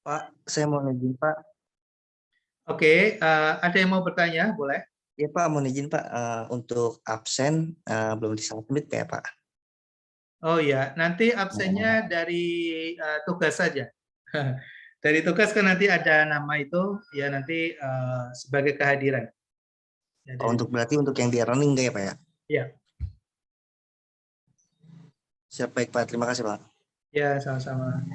Pak, saya mau izin Pak. Oke, ada yang mau bertanya? Boleh. Ya Pak, mau izin Pak, untuk absen belum disubmit ya Pak. Oh ya, nanti absennya dari tugas saja. Dari tugas kan nanti ada nama itu, ya nanti sebagai kehadiran. Ya, Oh, dari, berarti untuk yang di running enggak ya Pak ya? ya, Siap, baik Pak, terima kasih Pak. ya sama-sama.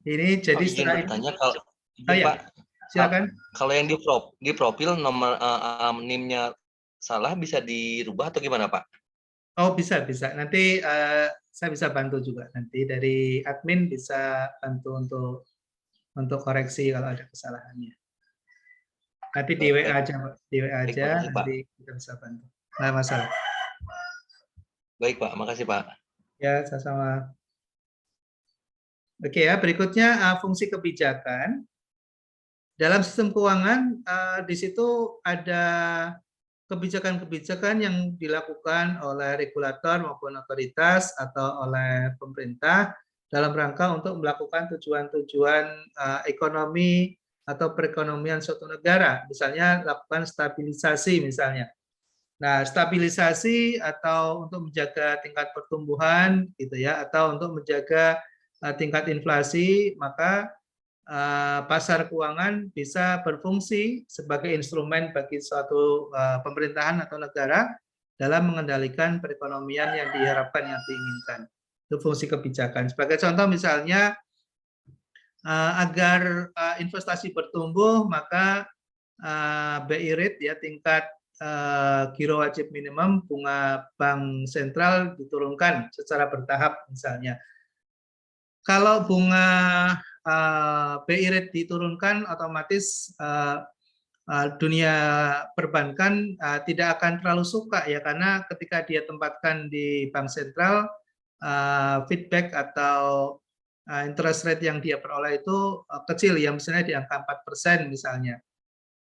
Ini Pak, jadi izin setelah bertanya ini, kalau oh ya, Pak, silakan. kalau yang di profil nomor NIM-nya salah bisa dirubah atau gimana Pak? Oh bisa bisa. Nanti saya bisa bantu juga. Nanti dari admin bisa bantu untuk koreksi kalau ada kesalahannya. Nanti di WA aja, Pak. Di WA Baik, aja, makasih, Pak. nanti kita bisa bantu. Nggak masalah. Baik Pak, makasih Pak. Ya, sama-sama. Oke ya, berikutnya fungsi kebijakan. Dalam sistem keuangan, di situ ada kebijakan-kebijakan yang dilakukan oleh regulator maupun otoritas atau oleh pemerintah dalam rangka untuk melakukan tujuan-tujuan ekonomi atau perekonomian suatu negara, misalnya lakukan stabilisasi misalnya. Nah, stabilisasi atau untuk menjaga tingkat pertumbuhan gitu ya, atau untuk menjaga tingkat inflasi, maka pasar keuangan bisa berfungsi sebagai instrumen bagi suatu pemerintahan atau negara dalam mengendalikan perekonomian yang diharapkan, yang diinginkan. Itu fungsi kebijakan. Sebagai contoh misalnya, agar investasi bertumbuh, maka BI rate ya, tingkat giro wajib minimum bunga bank sentral diturunkan secara bertahap misalnya. Kalau bunga BI rate diturunkan, otomatis dunia perbankan tidak akan terlalu suka ya, karena ketika dia tempatkan di bank sentral, feedback atau interest rate yang dia peroleh itu kecil ya, misalnya di angka 4% misalnya.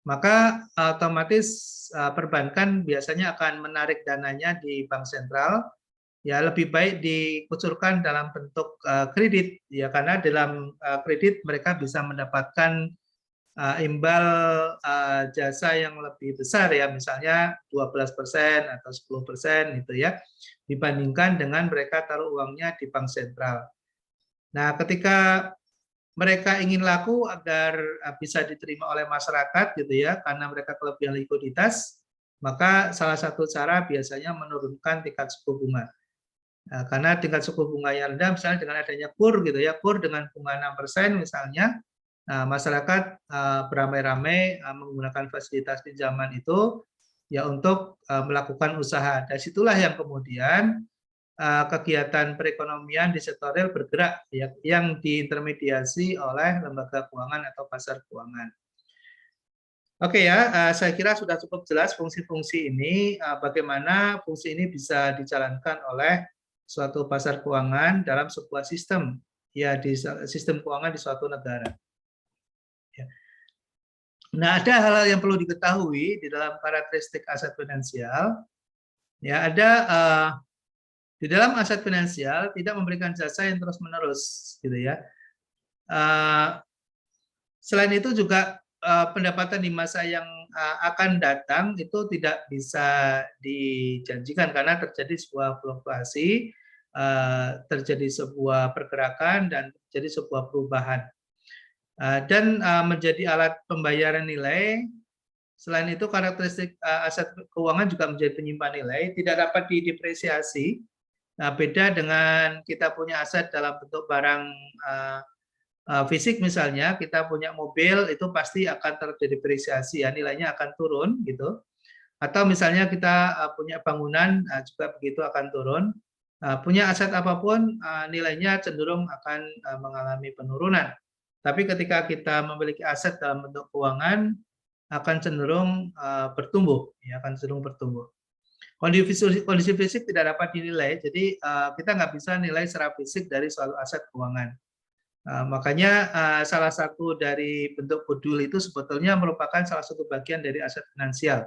Maka otomatis perbankan biasanya akan menarik dananya di bank sentral, ya lebih baik dikucurkan dalam bentuk kredit ya, karena dalam kredit mereka bisa mendapatkan imbal jasa yang lebih besar ya, misalnya 12% atau 10% gitu ya, dibandingkan dengan mereka taruh uangnya di bank sentral. Nah, ketika mereka ingin laku agar bisa diterima oleh masyarakat gitu ya, karena mereka kelebihan likuiditas, maka salah satu cara biasanya menurunkan tingkat suku bunga. Nah, karena tingkat suku bunga yang rendah, misalnya dengan adanya KUR gitu ya, KUR dengan bunga 6% misalnya, nah, masyarakat beramai-ramai menggunakan fasilitas pinjaman itu ya untuk melakukan usaha. Dan situlah yang kemudian kegiatan perekonomian di sektor real bergerak ya, yang diintermediasi oleh lembaga keuangan atau pasar keuangan. Oke ya, saya kira sudah cukup jelas fungsi-fungsi ini, bagaimana fungsi ini bisa dijalankan oleh suatu pasar keuangan dalam sebuah sistem, ya di sistem keuangan di suatu negara. Ya. Nah, ada hal-hal yang perlu diketahui di dalam karakteristik aset finansial. Ya, ada di dalam aset finansial tidak memberikan jasa yang terus-menerus, gitu ya. Selain itu juga pendapatan di masa yang akan datang itu tidak bisa dijanjikan karena terjadi sebuah fluktuasi, terjadi sebuah pergerakan dan terjadi sebuah perubahan. Dan menjadi alat pembayaran nilai. Selain itu karakteristik aset keuangan juga menjadi penyimpan nilai, tidak dapat didepresiasi. Nah, beda dengan kita punya aset dalam bentuk barang fisik, misalnya kita punya mobil itu pasti akan terdepresiasi ya, nilainya akan turun gitu. Atau misalnya kita punya bangunan juga begitu, akan turun. Punya aset apapun nilainya cenderung akan mengalami penurunan. Tapi ketika kita memiliki aset dalam bentuk keuangan akan cenderung bertumbuh, ya akan cenderung bertumbuh. Kondisi fisik tidak dapat dinilai, jadi kita nggak bisa nilai secara fisik dari suatu aset keuangan. Makanya salah satu dari bentuk goodwill itu sebetulnya merupakan salah satu bagian dari aset finansial.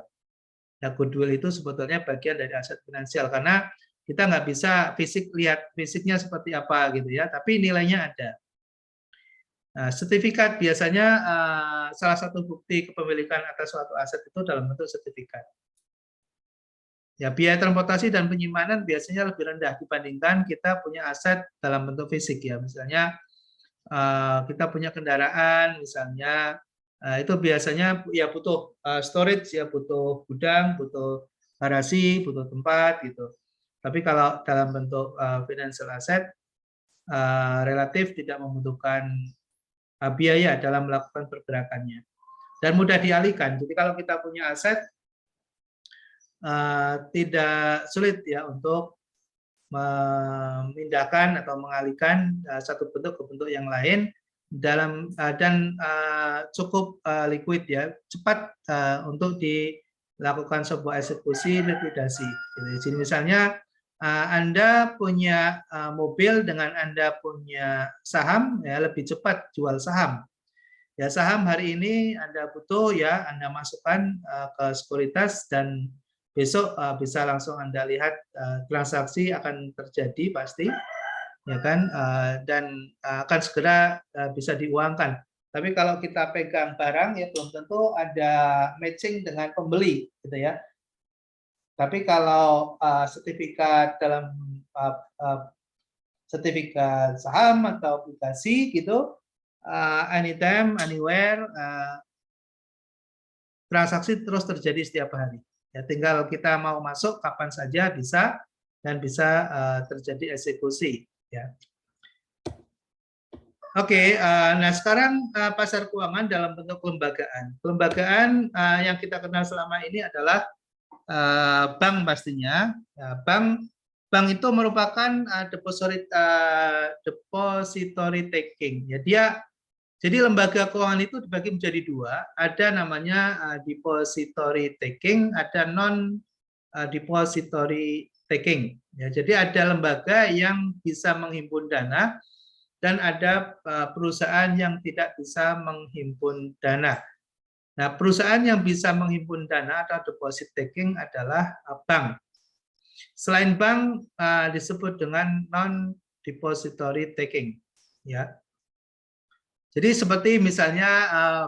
Ya, goodwill itu sebetulnya bagian dari aset finansial karena kita nggak bisa lihat fisiknya seperti apa gitu ya, tapi nilainya ada. Nah, sertifikat biasanya salah satu bukti kepemilikan atas suatu aset itu dalam bentuk sertifikat. Ya, biaya transportasi dan penyimpanan biasanya lebih rendah dibandingkan kita punya aset dalam bentuk fisik ya. Misalnya kita punya kendaraan, misalnya itu biasanya ya butuh storage ya, butuh gudang, butuh garasi, butuh tempat gitu. Tapi kalau dalam bentuk financial asset relatif tidak membutuhkan biaya dalam melakukan pergerakannya dan mudah dialihkan. Jadi kalau kita punya aset tidak sulit ya untuk memindahkan atau mengalihkan satu bentuk ke bentuk yang lain dalam dan cukup liquid ya, cepat untuk dilakukan sebuah eksekusi likuidasi. Jadi misalnya Anda punya mobil dengan Anda punya saham ya, lebih cepat jual saham. Ya, saham hari ini Anda butuh ya, Anda masukkan ke sekuritas dan besok bisa langsung Anda lihat transaksi akan terjadi pasti, ya kan, dan akan segera bisa diuangkan. Tapi kalau kita pegang barang ya belum tentu ada matching dengan pembeli, gitu ya. Tapi kalau sertifikat dalam sertifikat saham atau obligasi gitu, anytime, anywhere, transaksi terus terjadi setiap hari. Ya, tinggal kita mau masuk kapan saja bisa dan bisa terjadi eksekusi. Ya. Oke, nah sekarang pasar keuangan dalam bentuk kelembagaan. Kelembagaan yang kita kenal selama ini adalah bank pastinya. Ya, bank itu merupakan depository taking. Ya, jadi lembaga keuangan itu dibagi menjadi dua, ada namanya depository taking, ada non depository taking. Ya, jadi ada lembaga yang bisa menghimpun dana dan ada perusahaan yang tidak bisa menghimpun dana. Nah, perusahaan yang bisa menghimpun dana atau deposit taking adalah bank. Selain bank disebut dengan non depository taking. Ya. Jadi seperti misalnya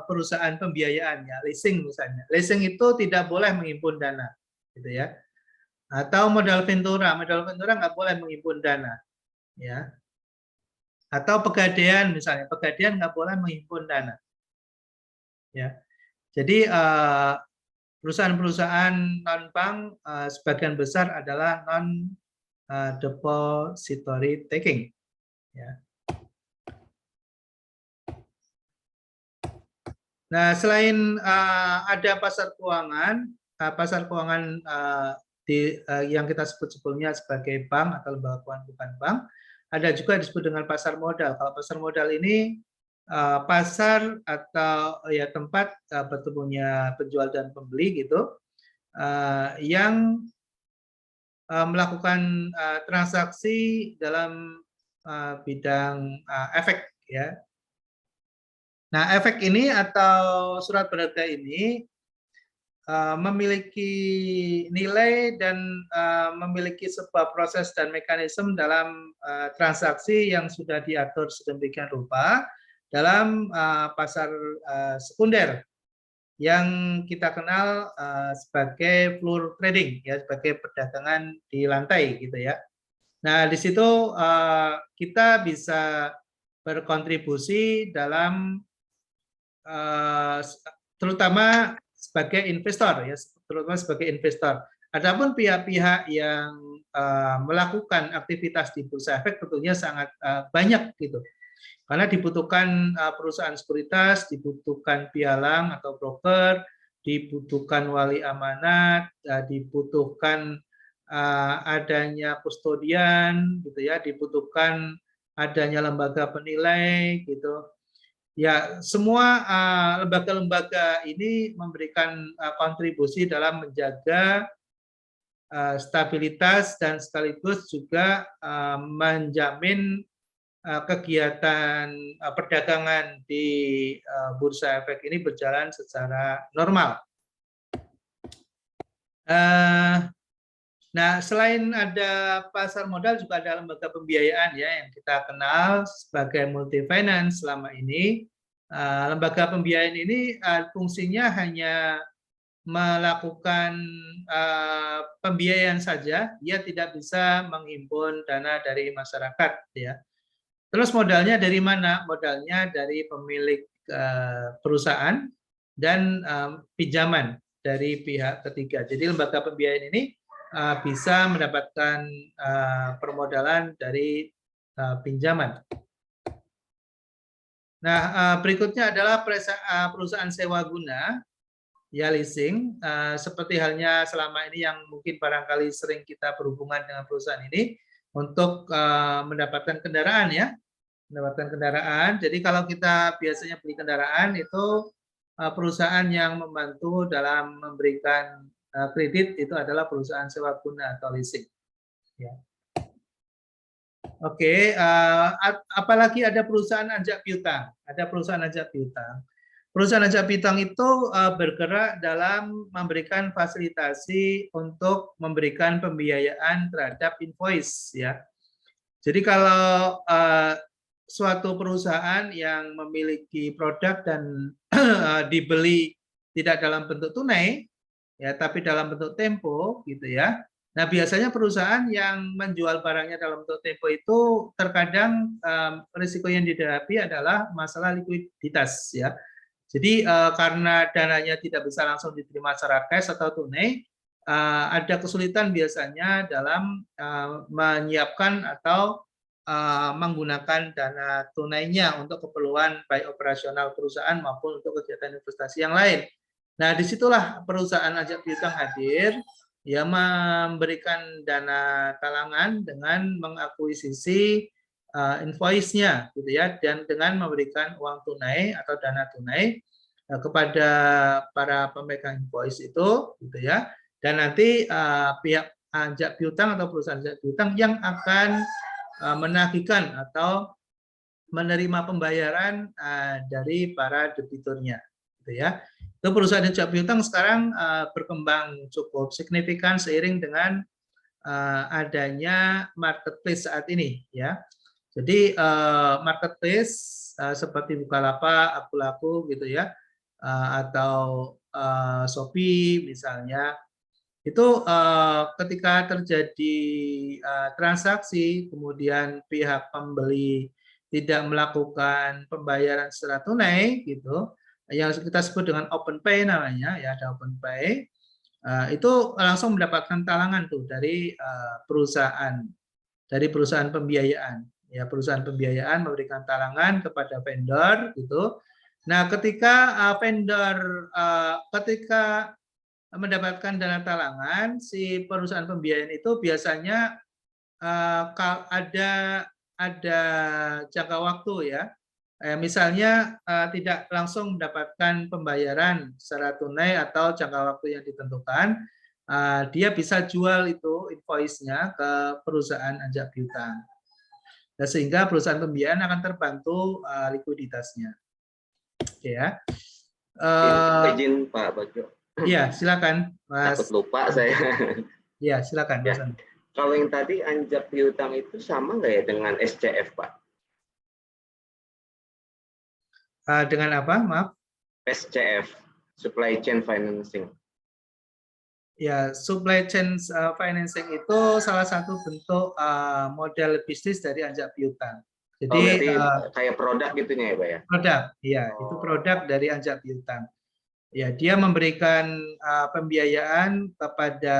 perusahaan pembiayaan ya, leasing misalnya. Leasing itu tidak boleh menghimpun dana, gitu ya. Atau modal ventura nggak boleh menghimpun dana, ya. Atau pegadaian misalnya, pegadaian nggak boleh menghimpun dana, ya. Jadi perusahaan-perusahaan non bank sebagian besar adalah non depository taking, ya. Nah, selain ada pasar keuangan yang kita sebut sebelumnya sebagai bank atau lembaga keuangan bukan bank, ada juga disebut dengan pasar modal. Kalau pasar modal ini pasar atau ya tempat bertemunya penjual dan pembeli gitu, yang melakukan transaksi dalam bidang efek ya. Nah, efek ini atau surat berharga ini memiliki nilai dan memiliki sebuah proses dan mekanisme dalam transaksi yang sudah diatur sedemikian rupa dalam pasar sekunder yang kita kenal sebagai floor trading ya, sebagai perdagangan di lantai gitu ya. Nah, di situ kita bisa berkontribusi dalam terutama sebagai investor ya, terutama sebagai investor. Adapun pihak-pihak yang melakukan aktivitas di bursa efek tentunya sangat banyak gitu. Karena dibutuhkan perusahaan sekuritas, dibutuhkan pialang atau broker, dibutuhkan wali amanat, dibutuhkan adanya kustodian gitu ya, dibutuhkan adanya lembaga penilai gitu. Ya, semua lembaga-lembaga ini memberikan kontribusi dalam menjaga stabilitas dan sekaligus juga menjamin kegiatan perdagangan di bursa efek ini berjalan secara normal. Nah, selain ada pasar modal juga ada lembaga pembiayaan ya yang kita kenal sebagai multi finance selama ini. Lembaga pembiayaan ini fungsinya hanya melakukan pembiayaan saja, dia tidak bisa menghimpun dana dari masyarakat ya. Terus modalnya dari mana? Modalnya dari pemilik perusahaan dan pinjaman dari pihak ketiga. Jadi lembaga pembiayaan ini bisa mendapatkan permodalan dari pinjaman. Nah, berikutnya adalah perusahaan sewa guna, ya leasing. Seperti halnya selama ini yang mungkin barangkali sering kita berhubungan dengan perusahaan ini untuk mendapatkan kendaraan ya, mendapatkan kendaraan. Jadi kalau kita biasanya beli kendaraan itu perusahaan yang membantu dalam memberikan kredit itu adalah perusahaan sewa guna atau leasing. Ya. Oke, apalagi ada perusahaan ajak piutang. Ada perusahaan ajak piutang. Perusahaan ajak piutang itu bergerak dalam memberikan fasilitasi untuk memberikan pembiayaan terhadap invoice ya. Jadi kalau suatu perusahaan yang memiliki produk dan dibeli tidak dalam bentuk tunai ya, tapi dalam bentuk tempo gitu ya. Nah, biasanya perusahaan yang menjual barangnya dalam bentuk tempo itu terkadang risiko yang dihadapi adalah masalah likuiditas ya. Jadi karena dananya tidak bisa langsung diterima secara cash atau tunai, ada kesulitan biasanya dalam menyiapkan atau menggunakan dana tunainya untuk keperluan baik operasional perusahaan maupun untuk kegiatan investasi yang lain. Nah, disitulah perusahaan ajak piutang hadir, ya memberikan dana talangan dengan mengakuisisi invoice-nya gitu ya, dan dengan memberikan uang tunai atau dana tunai kepada para pemegang invoice itu gitu ya, dan nanti pihak ajak piutang atau perusahaan ajak piutang yang akan menagihkan atau menerima pembayaran dari para debiturnya gitu ya. Itu perusahaan ajak piutang sekarang berkembang cukup signifikan seiring dengan adanya marketplace saat ini ya. Jadi marketplace seperti Bukalapak, Akulaku gitu ya, atau Shopee misalnya, itu ketika terjadi transaksi kemudian pihak pembeli tidak melakukan pembayaran secara tunai gitu, yang kita sebut dengan open pay namanya ya, ada open pay, itu langsung mendapatkan talangan tuh dari perusahaan pembiayaan ya, perusahaan pembiayaan memberikan talangan kepada vendor gitu. Nah, ketika vendor ketika mendapatkan dana talangan, si perusahaan pembiayaan itu biasanya ada jangka waktu ya. Misalnya tidak langsung mendapatkan pembayaran secara tunai atau jangka waktu yang ditentukan, dia bisa jual itu invoice-nya ke perusahaan ajak piutang. Nah, sehingga perusahaan pembiayaan akan terbantu likuiditasnya. Oke ya. Izin Pak Bagio. Iya, silakan, Mas. Takut lupa saya. Iya, silakan, Mas. Ya. Kalau yang tadi ajak piutang itu sama nggak ya dengan SCF, Pak? Dengan apa, maaf? SCF, Supply Chain Financing. Ya, supply chain financing itu salah satu bentuk model bisnis dari ajak piutang. Jadi kayak produk gitunya ya, Pak ya? Produk, iya, itu produk dari ajak piutang. Ya, dia memberikan pembiayaan kepada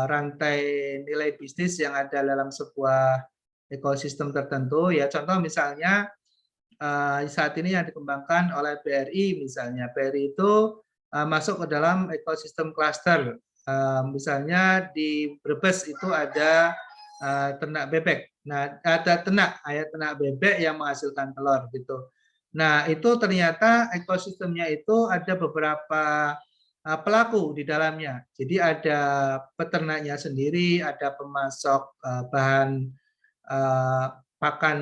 rantai nilai bisnis yang ada dalam sebuah ekosistem tertentu. Ya, contoh misalnya saat ini yang dikembangkan oleh BRI misalnya. BRI itu masuk ke dalam ekosistem cluster. Misalnya di Brebes itu ada ternak bebek. Nah, ada ternak bebek yang menghasilkan telur gitu. Nah, itu ternyata ekosistemnya itu ada beberapa pelaku di dalamnya. Jadi ada peternaknya sendiri, ada pemasok bahan pakan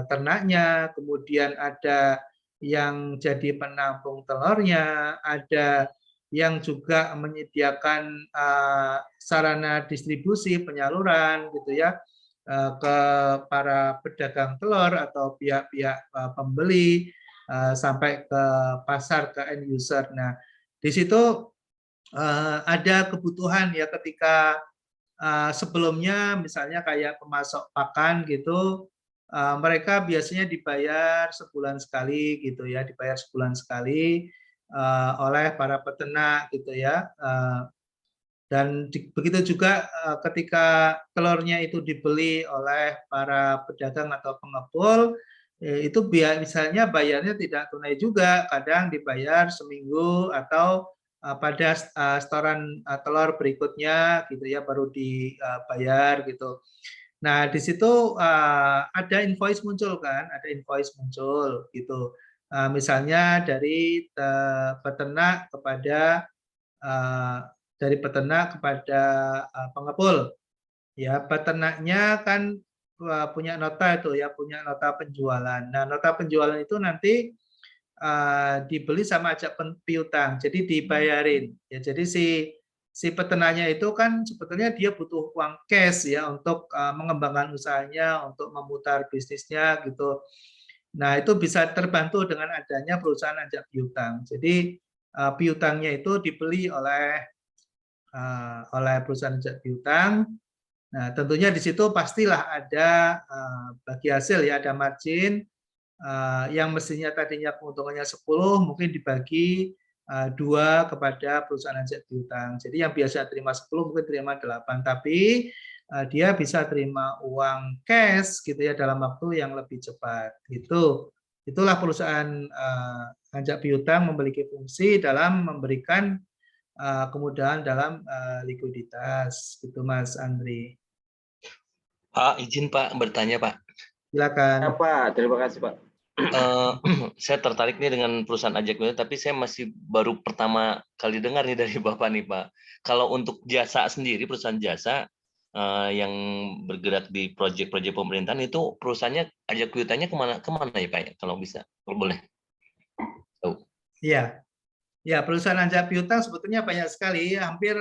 ternaknya, kemudian ada yang jadi penampung telurnya, ada yang juga menyediakan sarana distribusi penyaluran gitu ya ke para pedagang telur atau pihak-pihak pembeli sampai ke pasar, ke end user. Nah, di situ ada kebutuhan ya ketika sebelumnya misalnya kayak pemasok pakan gitu, mereka biasanya dibayar sebulan sekali gitu ya, dibayar sebulan sekali oleh para peternak gitu ya. Dan begitu juga ketika telurnya itu dibeli oleh para pedagang atau pengepul, itu misalnya bayarnya tidak tunai juga, kadang dibayar seminggu atau pada setoran telur berikutnya gitu ya baru dibayar gitu. Nah di situ ada invoice muncul kan, ada invoice muncul gitu. Misalnya dari peternak kepada dari peternak kepada pengepul. Ya, peternaknya kan punya nota itu ya, punya nota penjualan. Nah, nota penjualan itu nanti dibeli sama ajak piutang, jadi dibayarin. Ya, jadi si peternaknya itu kan sebetulnya dia butuh uang cash ya untuk mengembangkan usahanya, untuk memutar bisnisnya gitu. Nah, itu bisa terbantu dengan adanya perusahaan ajak piutang. Jadi piutangnya itu dibeli oleh perusahaan ajak piutang. Nah, tentunya di situ pastilah ada bagi hasil ya, ada margin yang mestinya tadinya keuntungannya 10 mungkin dibagi 2 kepada perusahaan ajak piutang. Jadi yang biasa terima 10 mungkin terima 8, tapi dia bisa terima uang cash gitu ya dalam waktu yang lebih cepat. Itulah perusahaan ajak piutang memiliki fungsi dalam memberikan kemudahan dalam likuiditas gitu Mas Andri. Pak, izin Pak bertanya Pak. Silakan. Pak, terima kasih Pak. Saya tertarik nih dengan perusahaan ajak piutang, tapi saya masih baru pertama kali dengar nih dari Bapak nih Pak. Kalau untuk jasa sendiri, perusahaan jasa yang bergerak di proyek-proyek pemerintahan itu perusahaannya ajak piutangnya kemana ya Pak ya? Kalau bisa, kalau boleh. Iya. Ya, perusahaan ajak piutang sebetulnya banyak sekali. Hampir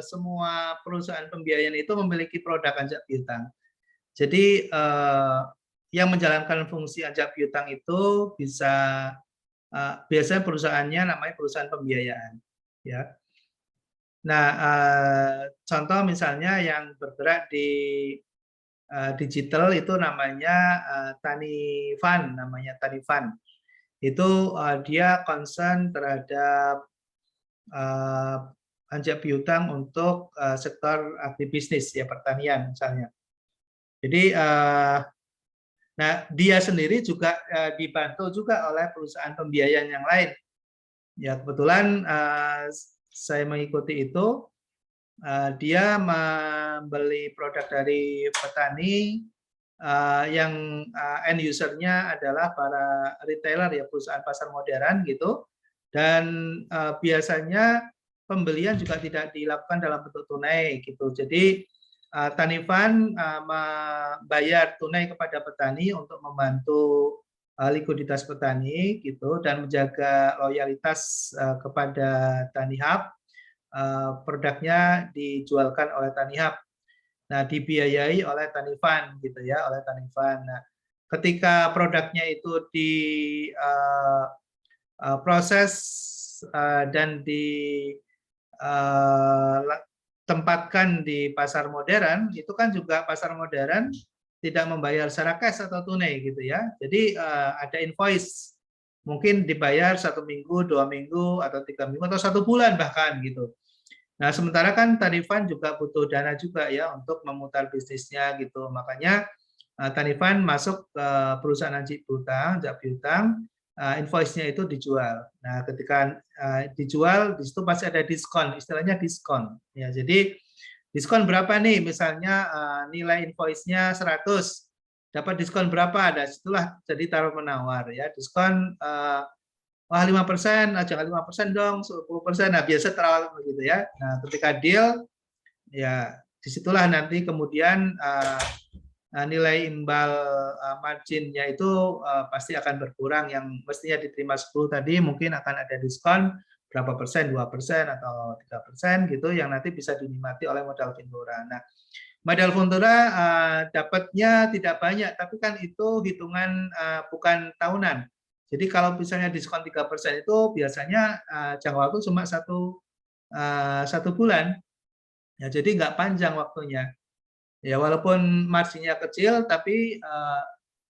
semua perusahaan pembiayaan itu memiliki produk ajak piutang. Jadi yang menjalankan fungsi ajak piutang itu bisa biasanya perusahaannya namanya perusahaan pembiayaan. Ya. Nah, contoh misalnya yang bergerak di digital itu namanya Tani Fund, namanya Tani Fund. Itu dia concern terhadap ajak piutang untuk sektor agribisnis ya pertanian misalnya. Jadi nah dia sendiri juga dibantu juga oleh perusahaan pembiayaan yang lain. Ya kebetulan saya mengikuti itu, dia membeli produk dari petani yang end user-nya adalah para retailer ya perusahaan pasar modern gitu. Dan biasanya pembelian juga tidak dilakukan dalam bentuk tunai gitu. Jadi Tani Fund membayar tunai kepada petani untuk membantu likuiditas petani gitu dan menjaga loyalitas kepada Tani Hub. Produknya dijualkan oleh Tani Hub. Nah, dibiayai oleh Tani Fund gitu ya, oleh Tani Fund. Nah, ketika produknya itu di proses dan ditempatkan di pasar modern, itu kan juga pasar modern tidak membayar secara cash atau tunai gitu ya. Jadi ada invoice, mungkin dibayar 1 minggu, 2 minggu, atau 3 minggu, atau 1 bulan bahkan gitu. Nah, sementara kan Tani Fund juga butuh dana juga ya untuk memutar bisnisnya gitu. Makanya Tani Fund masuk ke perusahaan ajak piutang, invoice-nya itu dijual. Nah, ketika dijual, di situ pasti ada diskon, istilahnya diskon. Ya, jadi diskon berapa nih? Misalnya nilai invoice-nya 100, dapat diskon berapa? Ada situlah jadi taruh menawar ya. Diskon wah 5%, jangan 5% dong, 10%. Nah, biasa terawal begitu ya. Nah, ketika deal, ya disitulah nanti kemudian nilai imbal marginnya itu pasti akan berkurang. Yang mestinya diterima 10 tadi mungkin akan ada diskon berapa persen, 2% atau 3% gitu yang nanti bisa dinikmati oleh modal Ventura. Nah, modal Ventura dapatnya tidak banyak, tapi kan itu hitungan bukan tahunan. Jadi kalau misalnya diskon 3% itu biasanya jangka waktu cuma satu bulan. Ya, jadi nggak panjang waktunya. Ya, walaupun marginnya kecil, tapi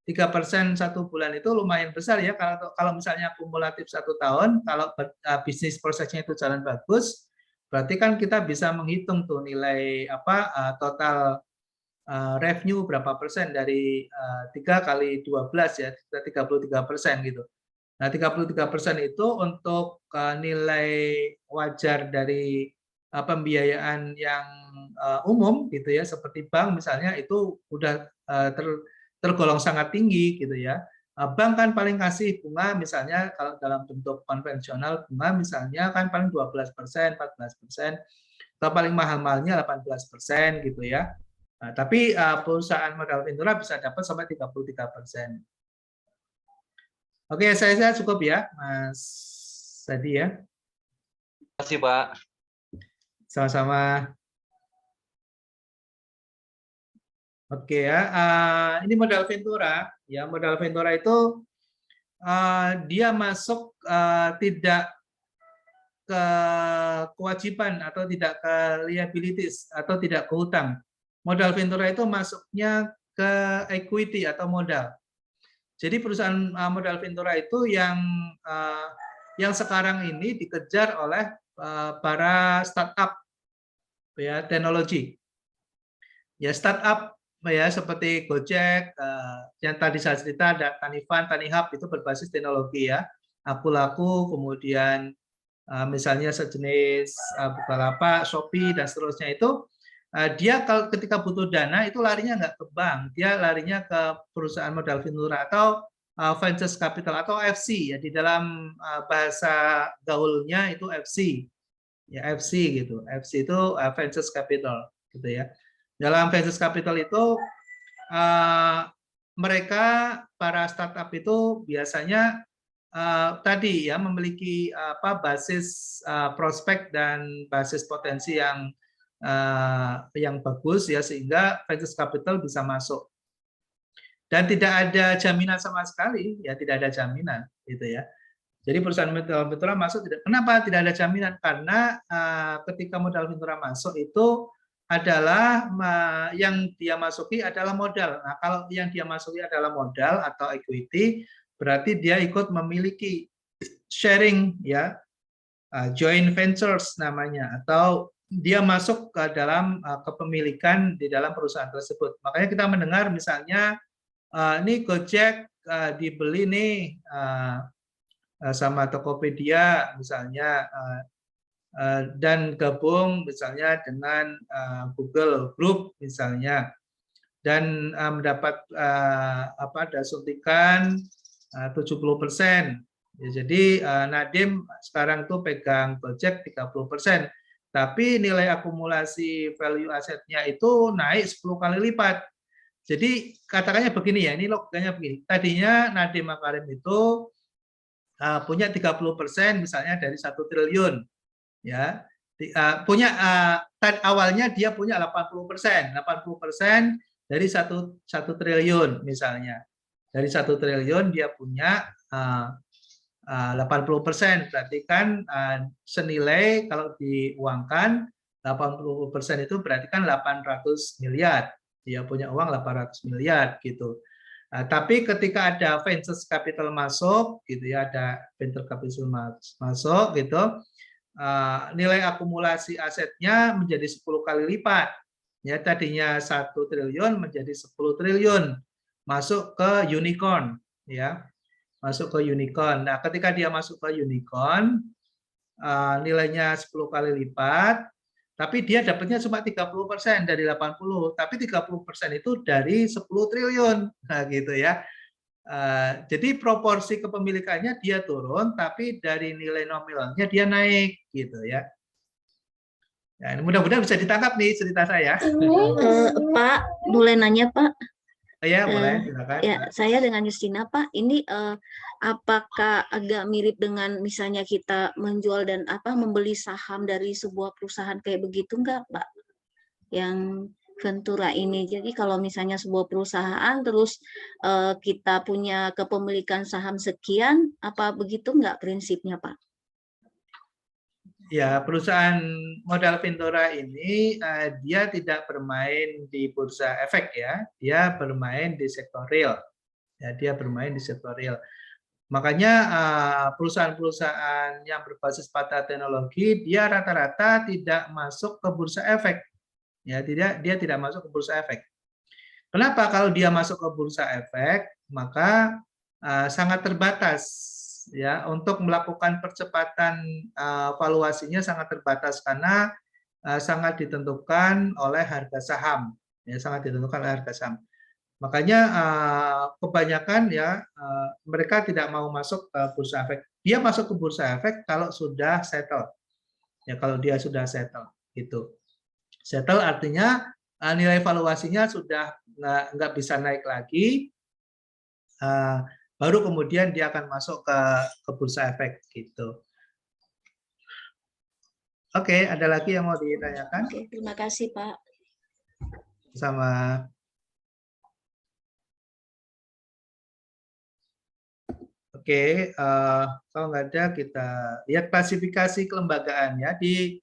3% satu bulan itu lumayan besar ya. Kalau misalnya kumulatif 1 tahun, kalau bisnis prosesnya itu jalan bagus, berarti kan kita bisa menghitung tuh nilai total revenue berapa persen dari 3 kali 12 ya, 33% gitu. Nah, 33% itu untuk nilai wajar dari pembiayaan yang umum gitu ya, seperti bank misalnya itu udah tergolong sangat tinggi gitu ya. Bank kan paling kasih bunga misalnya kalau dalam bentuk konvensional bunga misalnya kan paling 12%, 14%, atau paling mahal-mahalnya 18% gitu ya. Nah, tapi perusahaan modal Ventura bisa dapat sampai 33%. Oke, saya cukup ya, Mas Sadi ya. Terima kasih, Pak. Sama-sama. Oke ya, ini modal Ventura. Ya, modal Ventura itu dia masuk tidak ke kewajiban atau tidak ke liabilities atau tidak ke hutang. Modal Ventura itu masuknya ke equity atau modal. Jadi perusahaan modal Ventura itu yang sekarang ini dikejar oleh para startup ya teknologi. Ya startup ya seperti Gojek yang tadi saya cerita ada Tanifan, Tanihub itu berbasis teknologi ya. Akulaku, kemudian misalnya sejenis Bukalapak, Shopee dan seterusnya itu dia kalau ketika butuh dana itu larinya nggak ke bank, dia larinya ke perusahaan modal Ventura atau venture capital atau FC ya di dalam bahasa gaulnya itu FC ya FC gitu. FC itu venture capital gitu ya. Dalam venture capital itu mereka para startup itu biasanya tadi ya memiliki basis prospek dan basis potensi yang bagus ya sehingga venture capital bisa masuk. Dan tidak ada jaminan sama sekali ya, tidak ada jaminan gitu ya. Jadi perusahaan modal Ventura masuk kenapa tidak ada jaminan? Karena ketika modal Ventura masuk itu adalah yang dia masuki adalah modal. Nah, kalau yang dia masuki adalah modal atau equity, berarti dia ikut memiliki sharing ya, joint ventures namanya, atau dia masuk ke dalam kepemilikan di dalam perusahaan tersebut. Makanya kita mendengar misalnya ini Gojek dibeli nih sama Tokopedia misalnya dan gabung misalnya dengan Google Group misalnya dan mendapat ada suntikan 70%. Ya, jadi Nadiem sekarang tuh pegang Gojek 30%, tapi nilai akumulasi value asetnya itu naik 10 kali lipat. Jadi katakannya begini ya, ini logikanya begini. Tadinya Nadiem Makarim itu punya 30% misalnya dari 1 triliun. Ya. Awalnya dia punya 80% dari 1 triliun misalnya. Dari 1 triliun dia punya 80%, berarti kan senilai kalau diuangkan 80% itu berarti kan 800 miliar. Dia punya uang 800 miliar gitu. Tapi ketika ada venture capital masuk gitu ya, ada venture capital masuk gitu, nilai akumulasi asetnya menjadi 10 kali lipat. Ya, tadinya 1 triliun menjadi 10 triliun. Masuk ke unicorn ya. Masuk ke unicorn. Nah, ketika dia masuk ke unicorn, nilainya 10 kali lipat, tapi dia dapatnya cuma 30% dari 80, tapi 30% itu dari 10 triliun. Nah, gitu ya. Jadi proporsi kepemilikannya dia turun, tapi dari nilai nominalnya dia naik, gitu ya. Nah, mudah-mudahan bisa ditangkap nih cerita saya. Pak, boleh nanya Pak? Ya, boleh, silakan. Ya, saya dengan Justina, Pak. Ini apakah agak mirip dengan misalnya kita menjual dan membeli saham dari sebuah perusahaan kayak begitu nggak, Pak? Yang Ventura ini. Jadi kalau misalnya sebuah perusahaan terus kita punya kepemilikan saham sekian, apa begitu nggak prinsipnya, Pak? Ya, perusahaan modal Ventura ini dia tidak bermain di bursa efek ya, dia bermain di sektor real. Ya, dia bermain di sektor real. Makanya perusahaan-perusahaan yang berbasis pada teknologi dia rata-rata tidak masuk ke bursa efek. Ya, dia tidak masuk ke bursa efek. Kenapa? Kalau dia masuk ke bursa efek, maka sangat terbatas ya untuk melakukan percepatan valuasinya sangat terbatas karena sangat ditentukan oleh harga saham. Ya, sangat ditentukan oleh harga saham. Makanya kebanyakan ya mereka tidak mau masuk ke bursa efek. Dia masuk ke bursa efek kalau sudah settle. Ya, kalau dia sudah settle gitu. Settle artinya nilai valuasinya sudah nggak bisa naik lagi, baru kemudian dia akan masuk ke bursa efek gitu. Oke, ada lagi yang mau ditanyakan? Oke, terima kasih, Pak. Sama. Oke, kalau nggak ada kita lihat klasifikasi kelembagaan ya. Di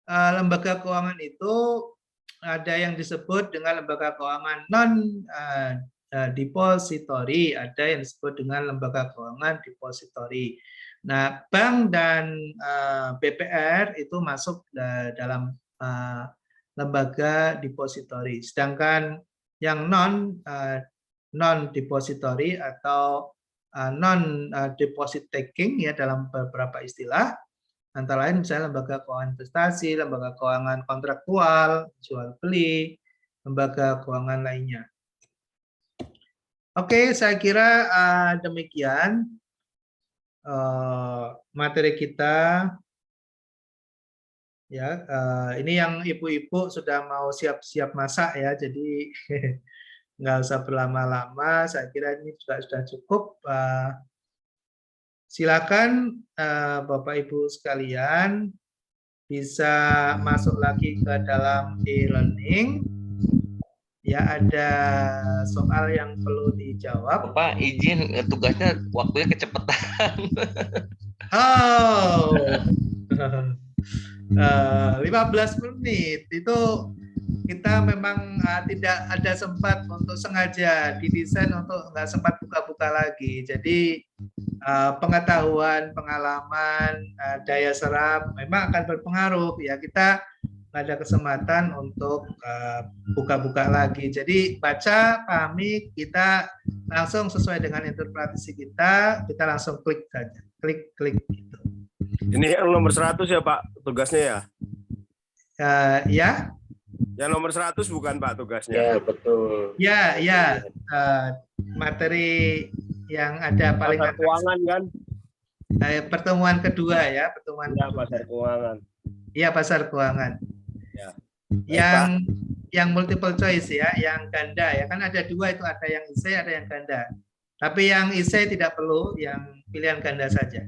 lembaga keuangan itu ada yang disebut dengan lembaga keuangan non depository, ada yang disebut dengan lembaga keuangan depository. Nah, bank dan BPR itu masuk dalam lembaga depository, sedangkan yang non depository atau non deposit taking ya dalam beberapa istilah, antara lain misalnya lembaga keuangan investasi, lembaga keuangan kontraktual, jual beli, lembaga keuangan lainnya. Oke, saya kira demikian materi kita. Ya, ini yang ibu-ibu sudah mau siap-siap masak ya, jadi nggak usah berlama-lama. Saya kira ini juga sudah cukup. Silakan Bapak Ibu sekalian bisa masuk lagi ke dalam e-learning. Ya, ada soal yang perlu dijawab. Bapak izin, tugasnya waktunya kecepatan. Oh, 15 menit itu kita memang tidak ada sempat untuk sengaja didesain untuk nggak sempat buka-buka lagi. Jadi pengetahuan, pengalaman, daya serap memang akan berpengaruh ya. Kita nggak ada kesempatan untuk buka-buka lagi. Jadi baca, pahami, kita langsung sesuai dengan interpretasi kita langsung klik saja, klik gitu. Ini yang nomor 100 ya Pak tugasnya ya? Ya. Yang nomor 100 bukan Pak tugasnya? Ya betul. Ya. Materi yang ada paling pasar keuangan kan? Pertemuan kedua ya, pertemuan ya, kedua. pasar keuangan. Iya, pasar keuangan. Ya. Yang multiple choice ya, yang ganda ya, kan ada dua itu, ada yang isei, ada yang ganda. Tapi yang isei tidak perlu, yang pilihan ganda saja.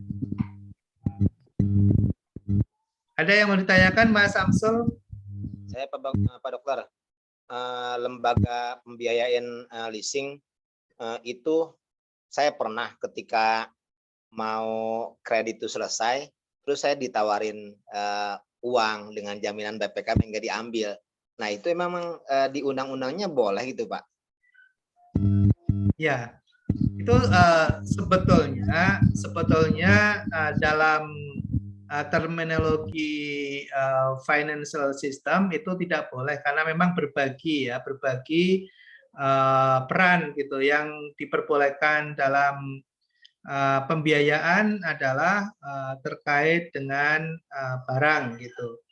Ada yang mau ditanyakan, Mas Samsul? Saya Pak Dokter, lembaga pembiayaan leasing itu saya pernah ketika mau kredit itu selesai, terus saya ditawarin uang dengan jaminan BPK yang nggak diambil. Nah itu memang di undang-undangnya boleh gitu Pak? Ya, itu sebetulnya dalam terminologi financial system itu tidak boleh karena memang berbagi peran gitu. Yang diperbolehkan dalam pembiayaan adalah terkait dengan barang gitu.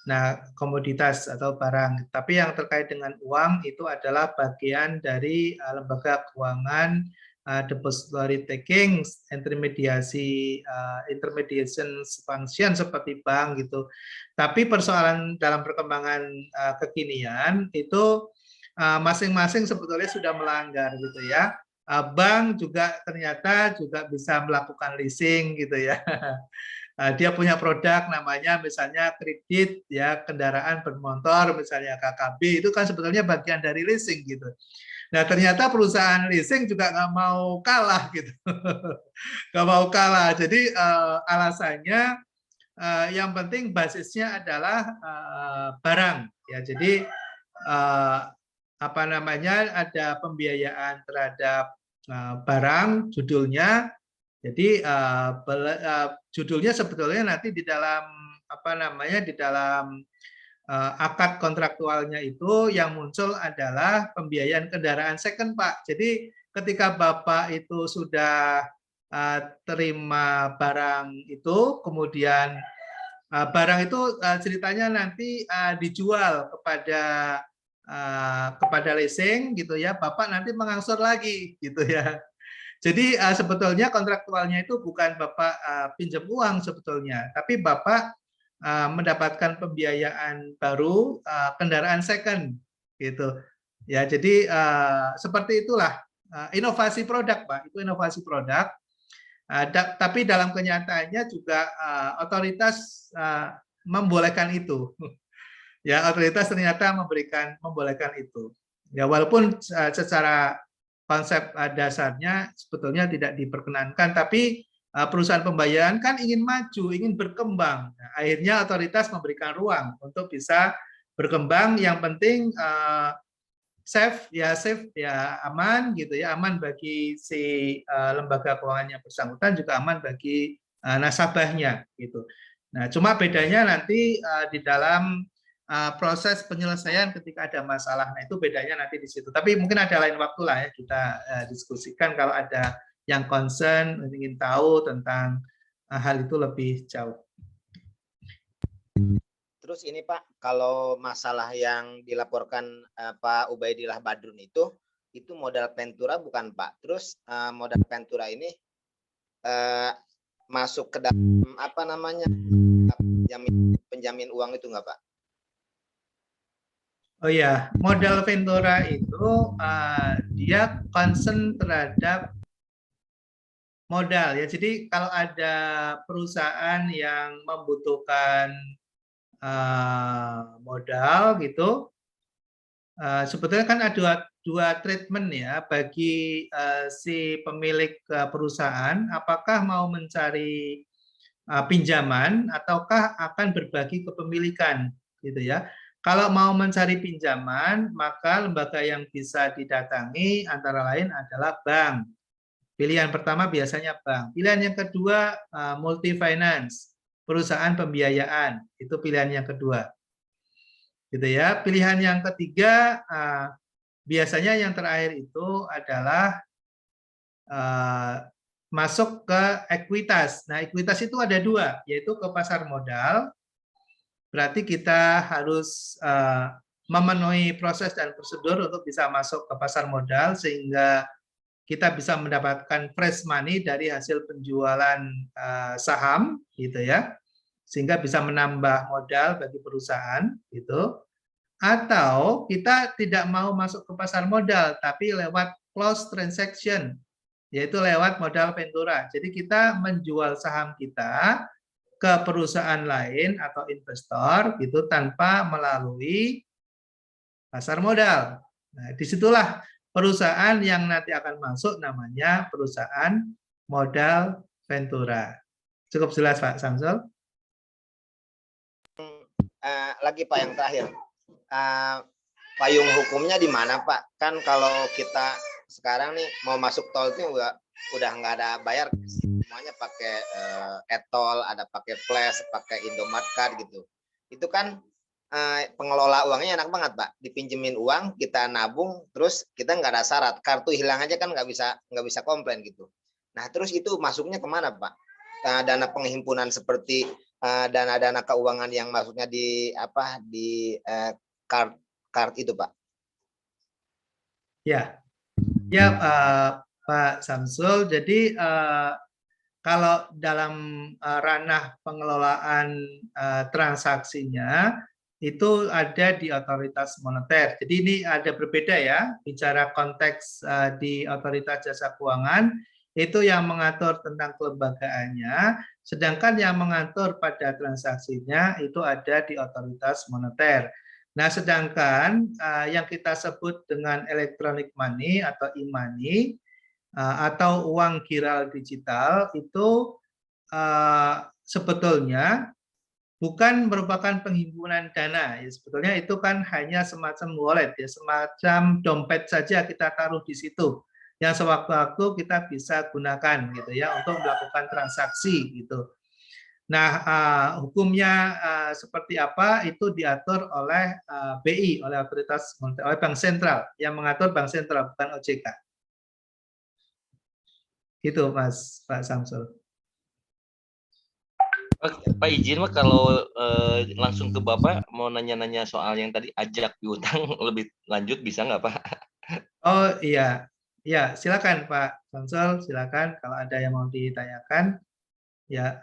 Nah, komoditas atau barang. Tapi yang terkait dengan uang itu adalah bagian dari lembaga keuangan, depository taking, intermediation function seperti bank gitu. Tapi persoalan dalam perkembangan kekinian itu masing-masing sebetulnya sudah melanggar gitu ya. Bank juga ternyata juga bisa melakukan leasing gitu ya. Dia punya produk namanya misalnya kredit ya kendaraan bermotor misalnya KKB, itu kan sebetulnya bagian dari leasing gitu. Nah ternyata perusahaan leasing juga nggak mau kalah gitu, nggak mau kalah. Jadi alasannya yang penting basisnya adalah barang ya. Jadi apa namanya, ada pembiayaan terhadap barang judulnya. Jadi judulnya sebetulnya nanti di dalam apa namanya, di dalam akad kontraktualnya itu yang muncul adalah pembiayaan kendaraan second, Pak. Jadi ketika Bapak itu sudah terima barang itu, kemudian barang itu ceritanya nanti dijual kepada leasing gitu ya, Bapak nanti mengangsur lagi gitu ya. Jadi sebetulnya kontraktualnya itu bukan Bapak pinjam uang sebetulnya, tapi Bapak mendapatkan pembiayaan baru kendaraan second gitu. Ya, jadi seperti itulah inovasi produk, Pak. Itu inovasi produk. Tapi dalam kenyataannya juga otoritas membolehkan itu. Ya, otoritas ternyata membolehkan itu. Ya, walaupun secara konsep dasarnya sebetulnya tidak diperkenankan, tapi perusahaan pembayaran kan ingin maju, ingin berkembang. Nah, akhirnya otoritas memberikan ruang untuk bisa berkembang. Yang penting safe ya aman gitu ya, aman bagi si lembaga keuangan yang bersangkutan, juga aman bagi nasabahnya gitu. Nah, cuma bedanya nanti di dalam proses penyelesaian ketika ada masalah. Nah, itu bedanya nanti di situ. Tapi mungkin ada lain waktu lah ya kita diskusikan kalau ada yang concern, ingin tahu tentang hal itu lebih jauh. Terus ini Pak, kalau masalah yang dilaporkan Pak Ubaidillah Badrun itu modal Ventura bukan Pak? Terus modal Ventura ini masuk ke dalam apa namanya penjamin uang itu nggak Pak? Oh ya, modal Ventura itu dia concern terhadap modal ya. Jadi kalau ada perusahaan yang membutuhkan modal gitu, sebetulnya kan ada dua treatment ya bagi si pemilik perusahaan, apakah mau mencari pinjaman ataukah akan berbagi kepemilikan gitu ya. Kalau mau mencari pinjaman, maka lembaga yang bisa didatangi antara lain adalah bank. Pilihan pertama biasanya bank. Pilihan yang kedua multi finance, perusahaan pembiayaan. Itu pilihan yang kedua. Gitu ya. Pilihan yang ketiga biasanya yang terakhir itu adalah masuk ke ekuitas. Nah, ekuitas itu ada dua, yaitu ke pasar modal. Berarti kita harus memenuhi proses dan prosedur untuk bisa masuk ke pasar modal sehingga kita bisa mendapatkan fresh money dari hasil penjualan saham gitu ya. Sehingga bisa menambah modal bagi perusahaan gitu. Atau kita tidak mau masuk ke pasar modal tapi lewat close transaction, yaitu lewat modal Ventura. Jadi kita menjual saham kita ke perusahaan lain atau investor gitu tanpa melalui pasar modal. Nah, disitulah perusahaan yang nanti akan masuk namanya perusahaan modal Ventura. Cukup jelas Pak Samsul? Lagi Pak yang terakhir, payung hukumnya di mana Pak? Kan kalau kita sekarang nih mau masuk tol itu udah nggak ada bayar, semuanya pakai e-tol, ada pakai flash, pakai Indomaret Card gitu. Itu kan pengelola uangnya enak banget Pak, dipinjemin uang kita nabung, terus kita nggak ada syarat, kartu hilang aja kan nggak bisa komplain gitu. Nah terus itu masuknya kemana Pak? Dana penghimpunan seperti dana-dana keuangan yang masuknya di card itu Pak? Ya, Pak Samsul. Jadi kalau dalam ranah pengelolaan transaksinya itu ada di otoritas moneter. Jadi ini ada berbeda ya, bicara konteks di otoritas jasa keuangan, itu yang mengatur tentang kelembagaannya, sedangkan yang mengatur pada transaksinya itu ada di otoritas moneter. Nah, sedangkan yang kita sebut dengan electronic money atau e-money atau uang giral digital itu sebetulnya bukan merupakan penghimpunan dana. Ya, sebetulnya itu kan hanya semacam wallet, ya, semacam dompet saja kita taruh di situ, yang sewaktu-waktu kita bisa gunakan gitu ya untuk melakukan transaksi gitu. Nah, hukumnya seperti apa itu diatur oleh BI, oleh otoritas moneter, oleh Bank Sentral, yang mengatur Bank Sentral bukan OJK. Gitu, Pak Samsul. Pak izin Pak, kalau langsung ke Bapak mau nanya-nanya soal yang tadi ajak piutang lebih lanjut bisa nggak Pak? Oh iya, ya silakan Pak Samsul, silakan kalau ada yang mau ditanyakan ya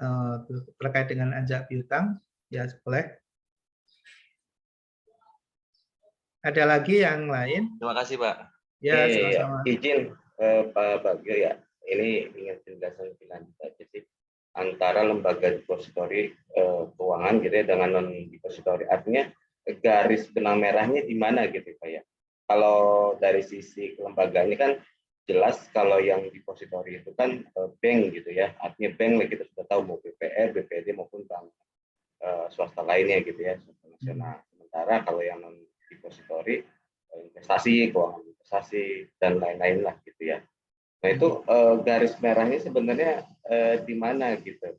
terkait dengan ajak piutang ya boleh. Ada lagi yang lain? Terima kasih Pak. Ya, sama-sama. Izin Pak Bagio ya, ini ingin penjelasan lebih lanjut aja sih antara lembaga depository keuangan gitu ya dengan non depository, artinya garis benang merahnya di mana gitu Pak ya. Kalau dari sisi kelembagaan ini kan jelas kalau yang depository itu kan bank gitu ya, artinya bank kita sudah tahu mau BPR, BPD maupun bank swasta lainnya gitu ya, swasta nasional. Sementara kalau yang non depository investasi, keuangan investasi dan lain-lain lah gitu ya. Nah itu garis merahnya sebenarnya di mana gitu.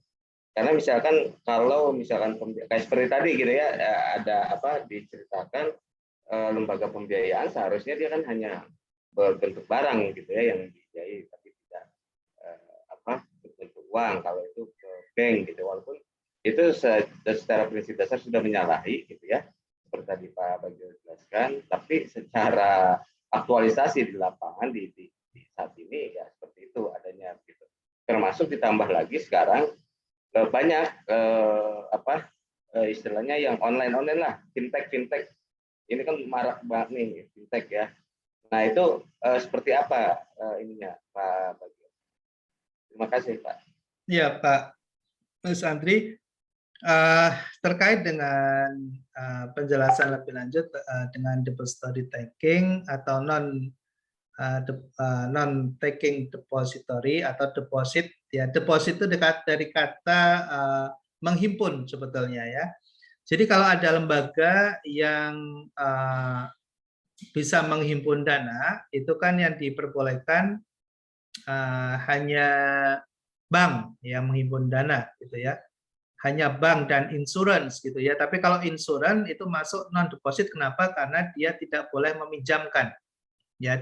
Karena misalkan kalau misalkan kayak seperti tadi gitu ya, ada apa diceritakan lembaga pembiayaan seharusnya dia kan hanya berbentuk barang gitu ya yang dibiayai, tapi tidak berbentuk uang kalau itu ke bank gitu, walaupun itu secara prinsip dasar sudah menyalahi gitu ya seperti tadi Pak Bagio jelaskan, tapi secara aktualisasi di lapangan di saat ini ya seperti itu adanya gitu. Termasuk ditambah lagi sekarang banyak istilahnya yang online lah, fintech ini kan marak banget nih fintech ya. Nah itu seperti apa ininya Pak Bagio? Terima kasih Pak. Iya Pak Mas Andri, terkait dengan penjelasan lebih lanjut dengan depository taking atau non taking depository atau deposit ya, deposit itu dari kata menghimpun sebetulnya ya. Jadi kalau ada lembaga yang bisa menghimpun dana itu kan yang diperbolehkan hanya bank yang menghimpun dana gitu ya, hanya bank dan insurance gitu ya. Tapi kalau insurance itu masuk non deposit, kenapa? Karena dia tidak boleh meminjamkan ya,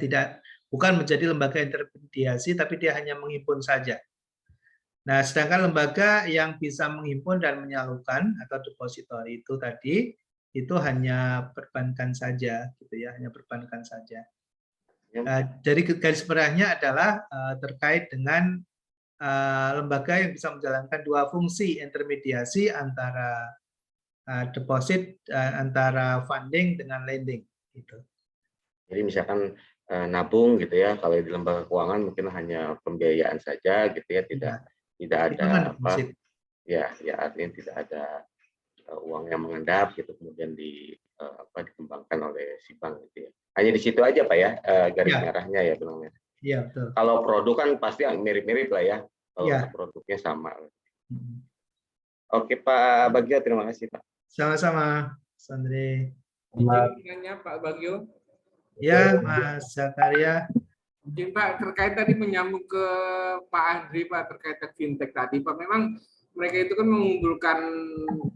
bukan menjadi lembaga intermediasi tapi dia hanya menghimpun saja. Nah, sedangkan lembaga yang bisa menghimpun dan menyalurkan atau depository itu tadi itu hanya perbankan saja gitu ya, hanya perbankan saja. Jadi garis besarnya adalah terkait dengan lembaga yang bisa menjalankan dua fungsi intermediasi antara deposit, antara funding dengan lending gitu. Jadi misalkan nabung gitu ya, kalau di lembaga keuangan mungkin hanya pembiayaan saja gitu ya, tidak ada apa ya artinya tidak ada uang yang mengendap gitu kemudian dikembangkan oleh si bank gitu ya. Hanya di situ aja Pak ya garis merahnya ya benang merah. Iya betul. Kalau produk kan pasti mirip-mirip lah ya. Kalau produknya sama. Oke Pak Bagio, terima kasih Pak. Sama-sama, Sandri. Pertanyaannya Pak Bagio. Ya, Mas Zakaria. Mungkin Pak terkait tadi menyambung ke Pak Andri Pak terkait fintech tadi Pak, memang mereka itu kan mengumpulkan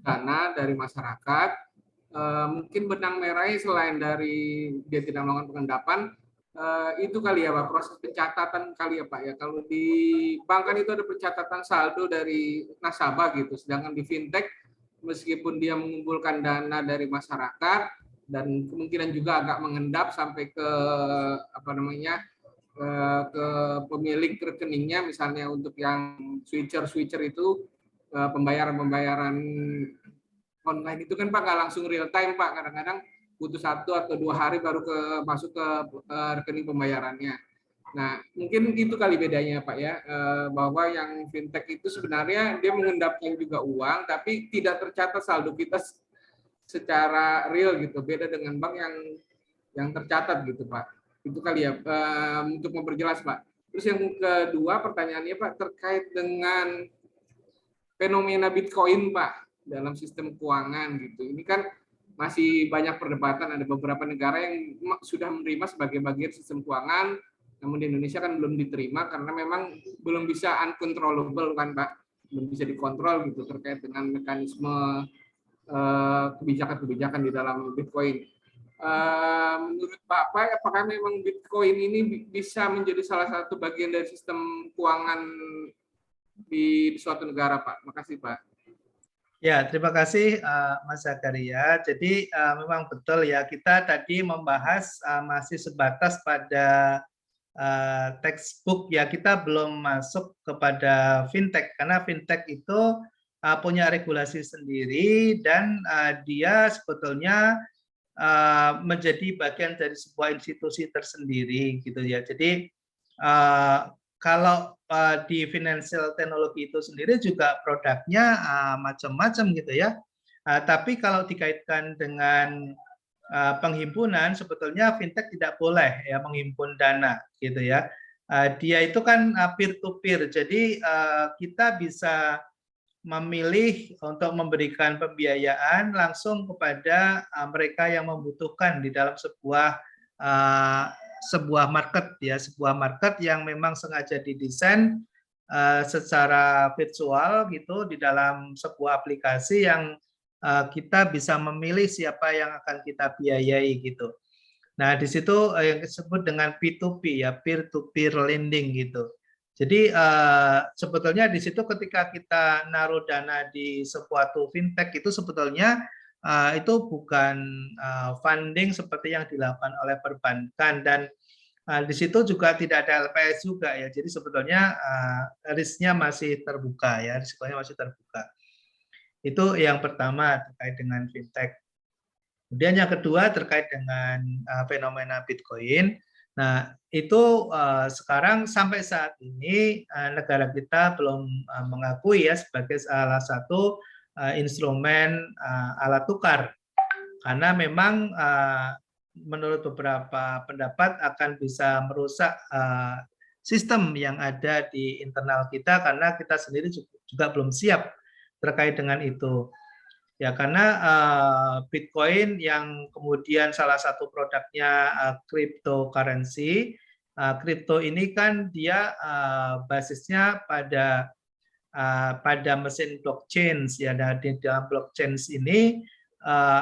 dana dari masyarakat. Mungkin benang merahnya selain dari dia tidak melakukan pengendapan, itu kali ya Pak, proses pencatatan kali ya Pak ya. Kalau di bank kan itu ada pencatatan saldo dari nasabah gitu, sedangkan di fintech meskipun dia mengumpulkan dana dari masyarakat dan kemungkinan juga agak mengendap sampai ke ke pemilik rekeningnya, misalnya untuk yang switcher itu pembayaran online itu kan Pak nggak langsung real time Pak, kadang-kadang butuh 1 atau 2 hari baru masuk ke rekening pembayarannya. Nah, mungkin itu kali bedanya Pak ya, bahwa yang fintech itu sebenarnya dia mengendapkan juga uang, tapi tidak tercatat saldo kita secara real gitu, beda dengan bank yang tercatat gitu Pak. Itu kali ya, untuk memperjelas Pak. Terus yang kedua pertanyaannya Pak terkait dengan fenomena Bitcoin Pak dalam sistem keuangan gitu. Ini kan masih banyak perdebatan, ada beberapa negara yang sudah menerima sebagai bagian sistem keuangan, namun di Indonesia kan belum diterima karena memang belum bisa uncontrollable kan Pak, belum bisa dikontrol gitu terkait dengan mekanisme kebijakan-kebijakan di dalam Bitcoin. Menurut Bapak, apakah memang Bitcoin ini bisa menjadi salah satu bagian dari sistem keuangan di suatu negara Pak? Makasih Pak. Ya, terima kasih Mas Zakaria. Jadi memang betul ya, kita tadi membahas masih sebatas pada textbook ya, kita belum masuk kepada fintech karena fintech itu punya regulasi sendiri dan dia sebetulnya menjadi bagian dari sebuah institusi tersendiri gitu ya. Jadi kalau di financial technology itu sendiri juga produknya macam-macam gitu ya. Tapi kalau dikaitkan dengan penghimpunan, sebetulnya fintech tidak boleh ya menghimpun dana gitu ya. Dia itu kan peer to peer, jadi kita bisa memilih untuk memberikan pembiayaan langsung kepada mereka yang membutuhkan di dalam sebuah market ya, sebuah market yang memang sengaja didesain secara virtual gitu di dalam sebuah aplikasi yang kita bisa memilih siapa yang akan kita biayai gitu. Nah, di situ yang disebut dengan P2P ya, peer to peer lending gitu. Jadi sebetulnya di situ ketika kita naruh dana di suatu fintech itu sebetulnya itu bukan funding seperti yang dilakukan oleh perbankan, dan di situ juga tidak ada LPS juga ya. Jadi sebetulnya risknya masih terbuka ya, risikonya masih terbuka. Itu yang pertama terkait dengan fintech. Kemudian yang kedua terkait dengan fenomena Bitcoin. Nah, itu sekarang sampai saat ini negara kita belum mengakui ya sebagai salah satu instrumen alat tukar. Karena memang menurut beberapa pendapat akan bisa merusak sistem yang ada di internal kita karena kita sendiri juga belum siap terkait dengan itu. Ya, karena Bitcoin yang kemudian salah satu produknya cryptocurrency, kripto ini kan dia basisnya pada mesin blockchain ya. Dan di dalam blockchain ini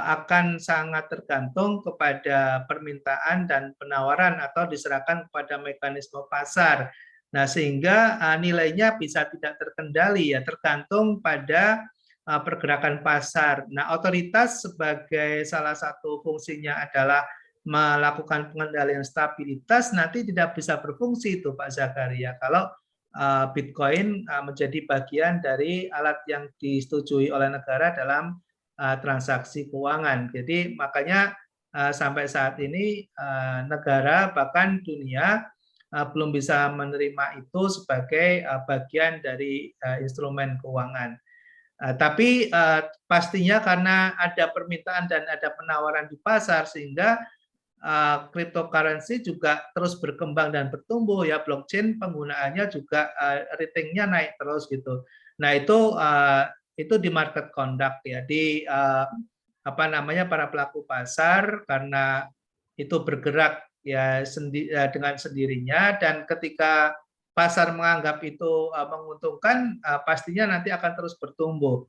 akan sangat tergantung kepada permintaan dan penawaran atau diserahkan kepada mekanisme pasar. Nah, sehingga nilainya bisa tidak terkendali ya, tergantung pada pergerakan pasar. Nah, otoritas sebagai salah satu fungsinya adalah melakukan pengendalian stabilitas, nanti tidak bisa berfungsi itu Pak Zakaria kalau Bitcoin menjadi bagian dari alat yang disetujui oleh negara dalam transaksi keuangan. Jadi makanya sampai saat ini negara bahkan dunia belum bisa menerima itu sebagai bagian dari instrumen keuangan. Tapi pastinya karena ada permintaan dan ada penawaran di pasar sehingga cryptocurrency juga terus berkembang dan bertumbuh ya, blockchain penggunaannya juga ratingnya naik terus gitu. Nah, itu di market conduct ya, di para pelaku pasar karena itu bergerak ya dengan sendirinya, dan ketika pasar menganggap itu menguntungkan, pastinya nanti akan terus bertumbuh.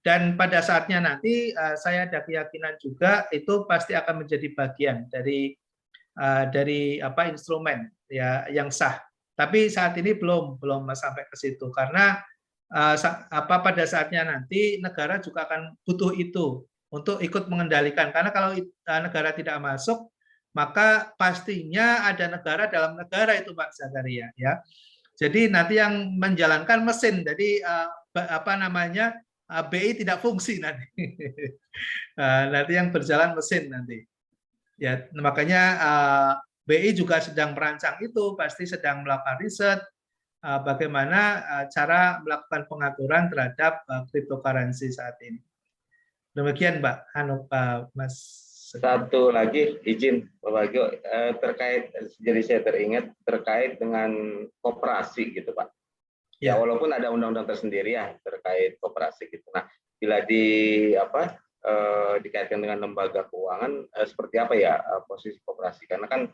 Dan pada saatnya nanti saya ada keyakinan juga itu pasti akan menjadi bagian dari instrumen ya yang sah. Tapi saat ini belum sampai ke situ karena pada saatnya nanti negara juga akan butuh itu untuk ikut mengendalikan. Karena kalau negara tidak masuk, maka pastinya ada negara dalam negara itu Pak Zakaria ya. Jadi nanti yang menjalankan mesin, jadi BI tidak fungsi nanti. Nanti yang berjalan mesin nanti. Ya, makanya BI juga sedang merancang itu, pasti sedang melakukan riset bagaimana cara melakukan pengaturan terhadap cryptocurrency saat ini. Demikian, Mbak Mas. Satu lagi izin Pak Bagio, terkait, jadi saya teringat terkait dengan koperasi gitu Pak. Ya, walaupun ada undang-undang tersendiri ya terkait koperasi gitu. Nah, bila dikaitkan dengan lembaga keuangan, seperti apa ya posisi koperasi? Karena kan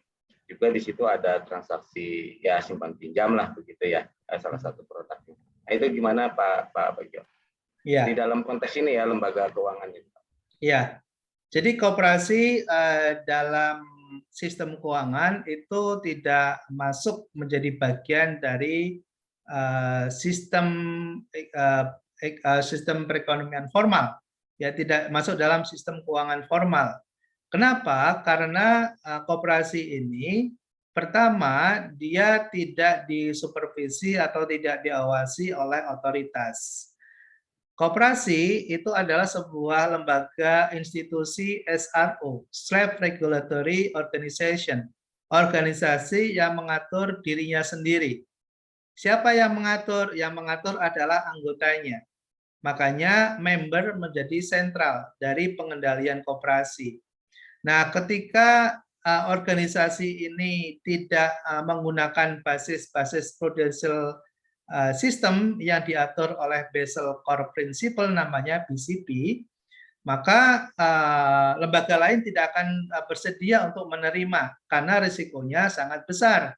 juga di situ ada transaksi ya simpan pinjam lah begitu ya, salah satu produknya. Nah, itu gimana Pak Bagio? Ya. Di dalam konteks ini ya lembaga keuangan itu. Ya. Jadi koperasi dalam sistem keuangan itu tidak masuk menjadi bagian dari sistem perekonomian formal, ya tidak masuk dalam sistem keuangan formal. Kenapa? Karena koperasi ini pertama dia tidak disupervisi atau tidak diawasi oleh otoritas. Koperasi itu adalah sebuah lembaga institusi SRO, Self-Regulatory Organization, organisasi yang mengatur dirinya sendiri. Siapa yang mengatur? Yang mengatur adalah anggotanya. Makanya member menjadi sentral dari pengendalian koperasi. Nah, ketika organisasi ini tidak menggunakan basis prudential sistem yang diatur oleh Basel Core Principle namanya BCP, maka lembaga lain tidak akan bersedia untuk menerima karena risikonya sangat besar.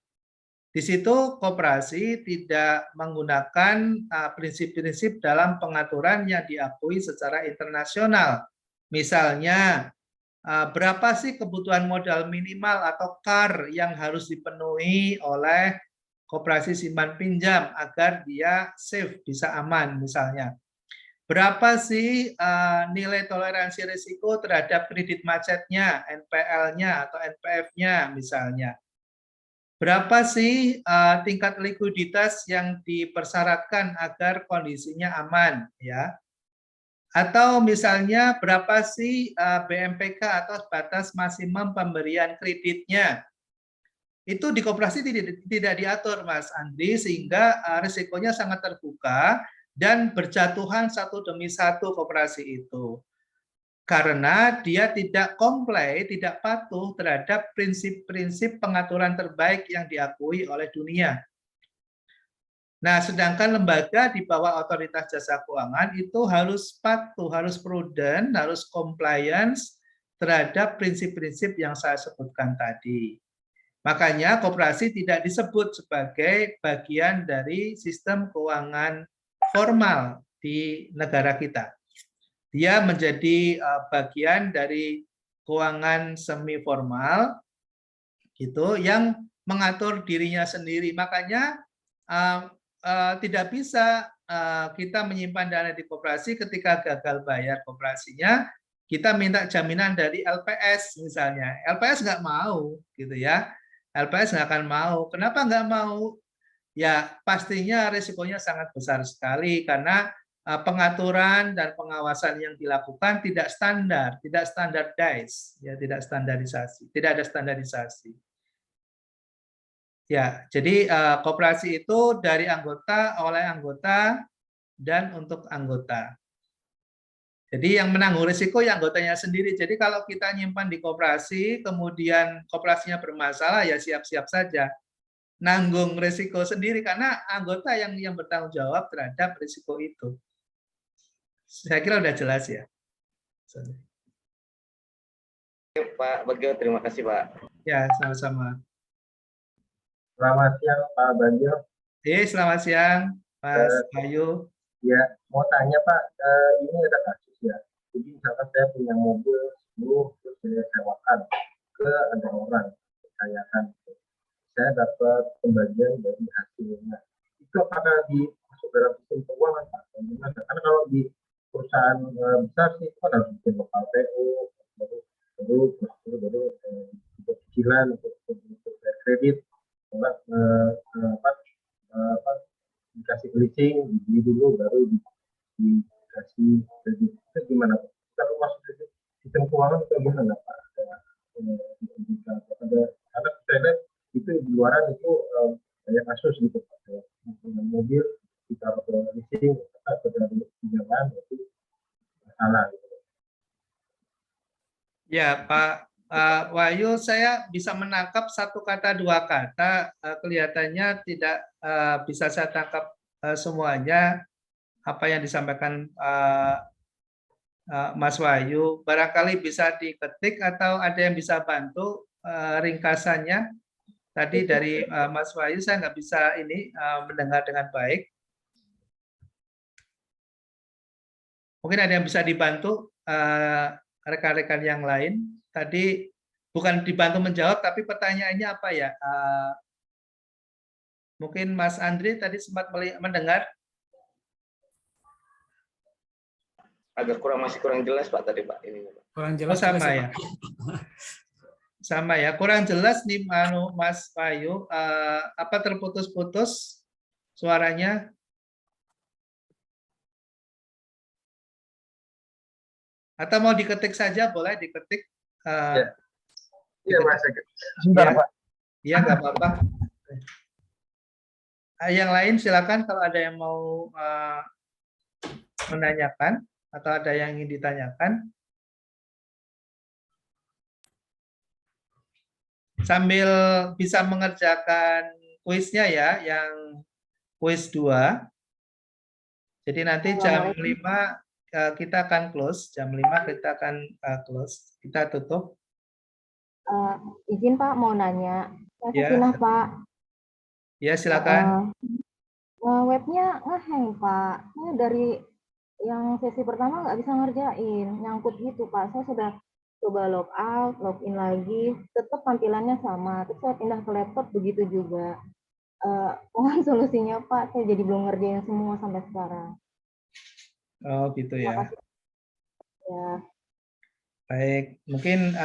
Di situ koperasi tidak menggunakan prinsip-prinsip dalam pengaturan yang diakui secara internasional. Misalnya, berapa sih kebutuhan modal minimal atau CAR yang harus dipenuhi oleh koperasi simpan pinjam agar dia safe, bisa aman misalnya. Berapa sih nilai toleransi risiko terhadap kredit macetnya, NPL-nya atau NPF-nya misalnya. Berapa sih tingkat likuiditas yang dipersyaratkan agar kondisinya aman, ya? Atau misalnya berapa sih BMPK atau batas maksimum pemberian kreditnya? Itu di koperasi tidak diatur, Mas Andri, sehingga risikonya sangat terbuka dan berjatuhan satu demi satu koperasi itu. Karena dia tidak comply, tidak patuh terhadap prinsip-prinsip pengaturan terbaik yang diakui oleh dunia. Nah, sedangkan lembaga di bawah otoritas jasa keuangan itu harus patuh, harus prudent, harus compliance terhadap prinsip-prinsip yang saya sebutkan tadi. Makanya koperasi tidak disebut sebagai bagian dari sistem keuangan formal di negara kita. Dia menjadi bagian dari keuangan semi formal gitu yang mengatur dirinya sendiri. Makanya tidak bisa kita menyimpan dana di koperasi ketika gagal bayar koperasinya, kita minta jaminan dari LPS misalnya. LPS nggak mau gitu ya. LPS nggak akan mau. Kenapa nggak mau? Ya pastinya risikonya sangat besar sekali karena pengaturan dan pengawasan yang dilakukan tidak standar, tidak standardized, ya tidak standarisasi, tidak ada standarisasi. Ya, jadi koperasi itu dari anggota, oleh anggota, dan untuk anggota. Jadi yang menanggung risiko ya anggotanya sendiri. Jadi kalau kita nyimpan di koperasi, kemudian koperasinya bermasalah, ya siap-siap saja. Nanggung risiko sendiri karena anggota yang bertanggung jawab terhadap risiko itu. Saya kira udah jelas ya. Pak Bagio, terima kasih Pak. Ya, sama-sama. Selamat siang Pak Bagio. Selamat siang Mas Bayu. Ya, mau tanya Pak, ini ada kasus ya. Jadi misalkan saya punya mobil 10, terus saya sewakan ke ada orang, percayakan. Saya dapat pembagian dari hasilnya. Itu apakah masuk dalam sistem keuangan Pak? Karena kalau di perusahaan besar sih itu kan harus bikin lokal PO, baru cicilan untuk kredit, dikasih leasing, dibeli dulu baru aplikasi kredit itu gimana Pak? Kalau masuk ke sistem keuangan itu gimana Pak? Ada karena saya lihat itu di luaran itu kayak kasus gitu Pak. Dengan mobil kita leasing atau dari pinjaman itu masalah gitu. Ya, Pak Wahyu, saya bisa menangkap satu kata dua kata. Kelihatannya tidak bisa saya tangkap semuanya apa yang disampaikan Mas Wahyu. Barangkali bisa diketik atau ada yang bisa bantu ringkasannya. Tadi dari Mas Wahyu saya nggak bisa ini mendengar dengan baik. Mungkin ada yang bisa dibantu rekan-rekan yang lain. Tadi bukan dibantu menjawab, tapi pertanyaannya apa ya? Mungkin Mas Andri tadi sempat mendengar. Agak masih kurang jelas Pak tadi Pak ini. Kurang jelas. Sama ya. Sama ya, kurang jelas nih Mas Wahyu. Apa terputus-putus suaranya? Atau mau diketik saja, boleh diketik. Iya Mas. Sebentar Pak. Iya, nggak apa-apa. Yang lain silakan kalau ada yang mau menanyakan atau ada yang ingin ditanyakan. Sambil bisa mengerjakan kuisnya ya, yang kuis 2. Jadi nanti jam 5 kita akan close, jam 5 kita akan close, kita tutup. Izin Pak, mau nanya. Ya. Sakinah Pak. Ya, silakan. Webnya ngehang Pak. Saya dari yang sesi pertama nggak bisa ngerjain, nyangkut gitu Pak. Saya sudah coba log out, login lagi, tetap tampilannya sama. Terus saya pindah ke laptop, begitu juga. Mohon solusinya Pak, saya jadi belum ngerjain semua sampai sekarang. Oh gitu ya. Ya. Baik, mungkin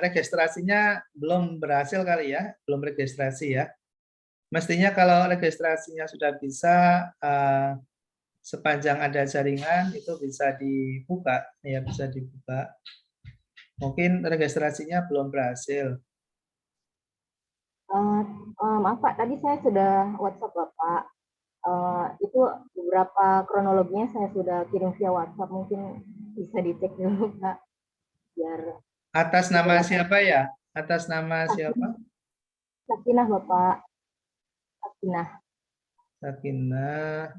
registrasinya belum berhasil kali ya, belum registrasi ya. Mestinya kalau registrasinya sudah bisa, sepanjang ada jaringan itu bisa dibuka, ya bisa dibuka. Mungkin registrasinya belum berhasil. Maaf Pak, tadi saya sudah WhatsApp Bapak. Itu beberapa kronologinya saya sudah kirim via WhatsApp, mungkin bisa dicek dulu Pak. Biar atas nama siapa ya? Atas nama siapa? Sakinah Bapak. Sakinah.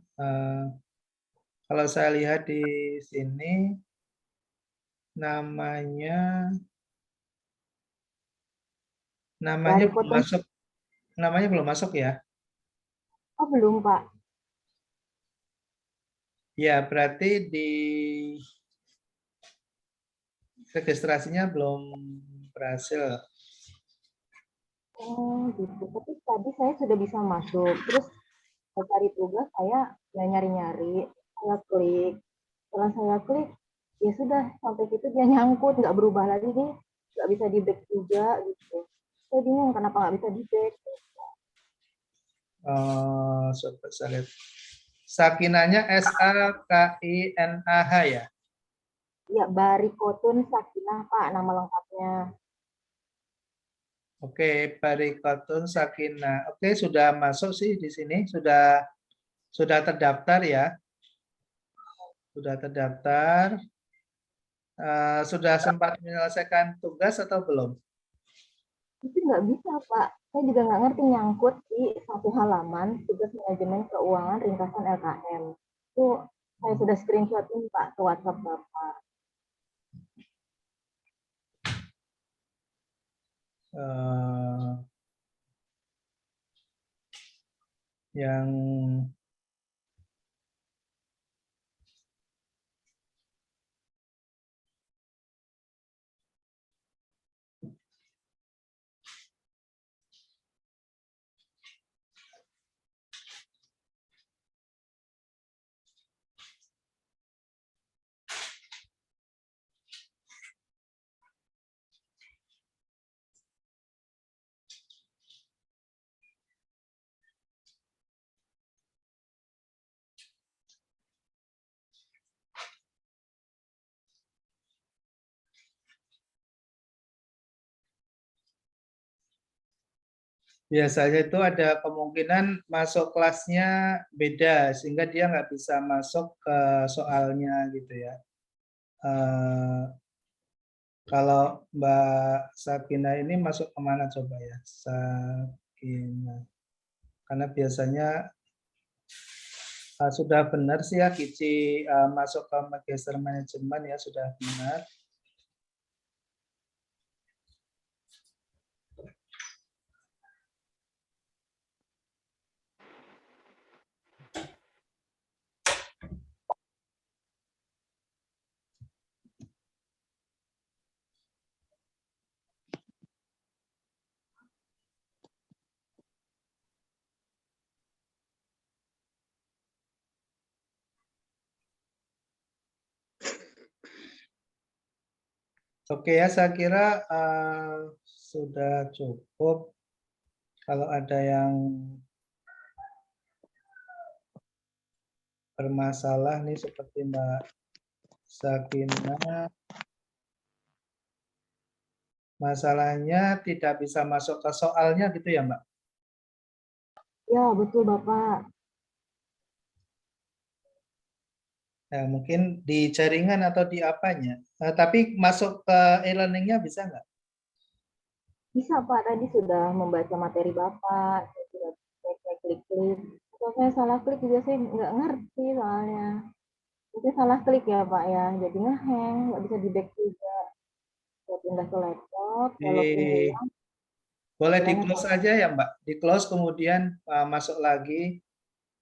Kalau saya lihat di sini namanya belum masuk. Namanya belum masuk ya? Oh, belum, Pak. Ya, berarti di registrasinya belum berhasil. Oh, gitu. Tapi tadi saya sudah bisa masuk. Terus cari tugas, saya nyari-nyari, saya klik. Setelah saya klik, ya sudah, sampai situ dia nyangkut, nggak berubah lagi nih. Nggak bisa di-back juga, gitu. Saya bingung kenapa nggak bisa di-back. Sobat saya lihat. Sakinahnya S-A-K-I-N-A-H ya? Ya, Barikotun Sakinah, Pak, nama lengkapnya. Oke, Barikotun Sakinah. Oke, sudah masuk sih di sini, sudah terdaftar ya. Sudah terdaftar. Sudah sempat menyelesaikan tugas atau belum? Itu nggak bisa, Pak. Saya juga nggak ngerti, nyangkut di satu halaman tugas manajemen keuangan ringkasan LKM. Itu saya sudah screenshotin Pak ke WhatsApp Bapak. Yang Biasanya itu ada kemungkinan masuk kelasnya beda, sehingga dia nggak bisa masuk ke soalnya gitu ya. Kalau Mbak Sakina ini masuk kemana coba ya? Sakina. Karena biasanya sudah benar sih ya Kici masuk ke Magister Manajemen ya, sudah benar. Oke ya, saya kira sudah cukup. Kalau ada yang bermasalah nih seperti Mbak Sakina, masalahnya tidak bisa masuk ke soalnya gitu ya Mbak? Ya, betul Bapak. Ya, mungkin di jaringan atau di apanya. Tapi masuk ke e-learning-nya bisa nggak? Bisa Pak, tadi sudah membaca materi Bapak, saya sudah klik-klik. Kalau saya salah klik juga saya nggak ngerti soalnya. Itu salah klik ya Pak ya, jadi ngehang, nggak bisa di back juga. Saya pindah ke laptop, saya login ulang. Boleh di close aja ya Mbak, di close kemudian masuk lagi.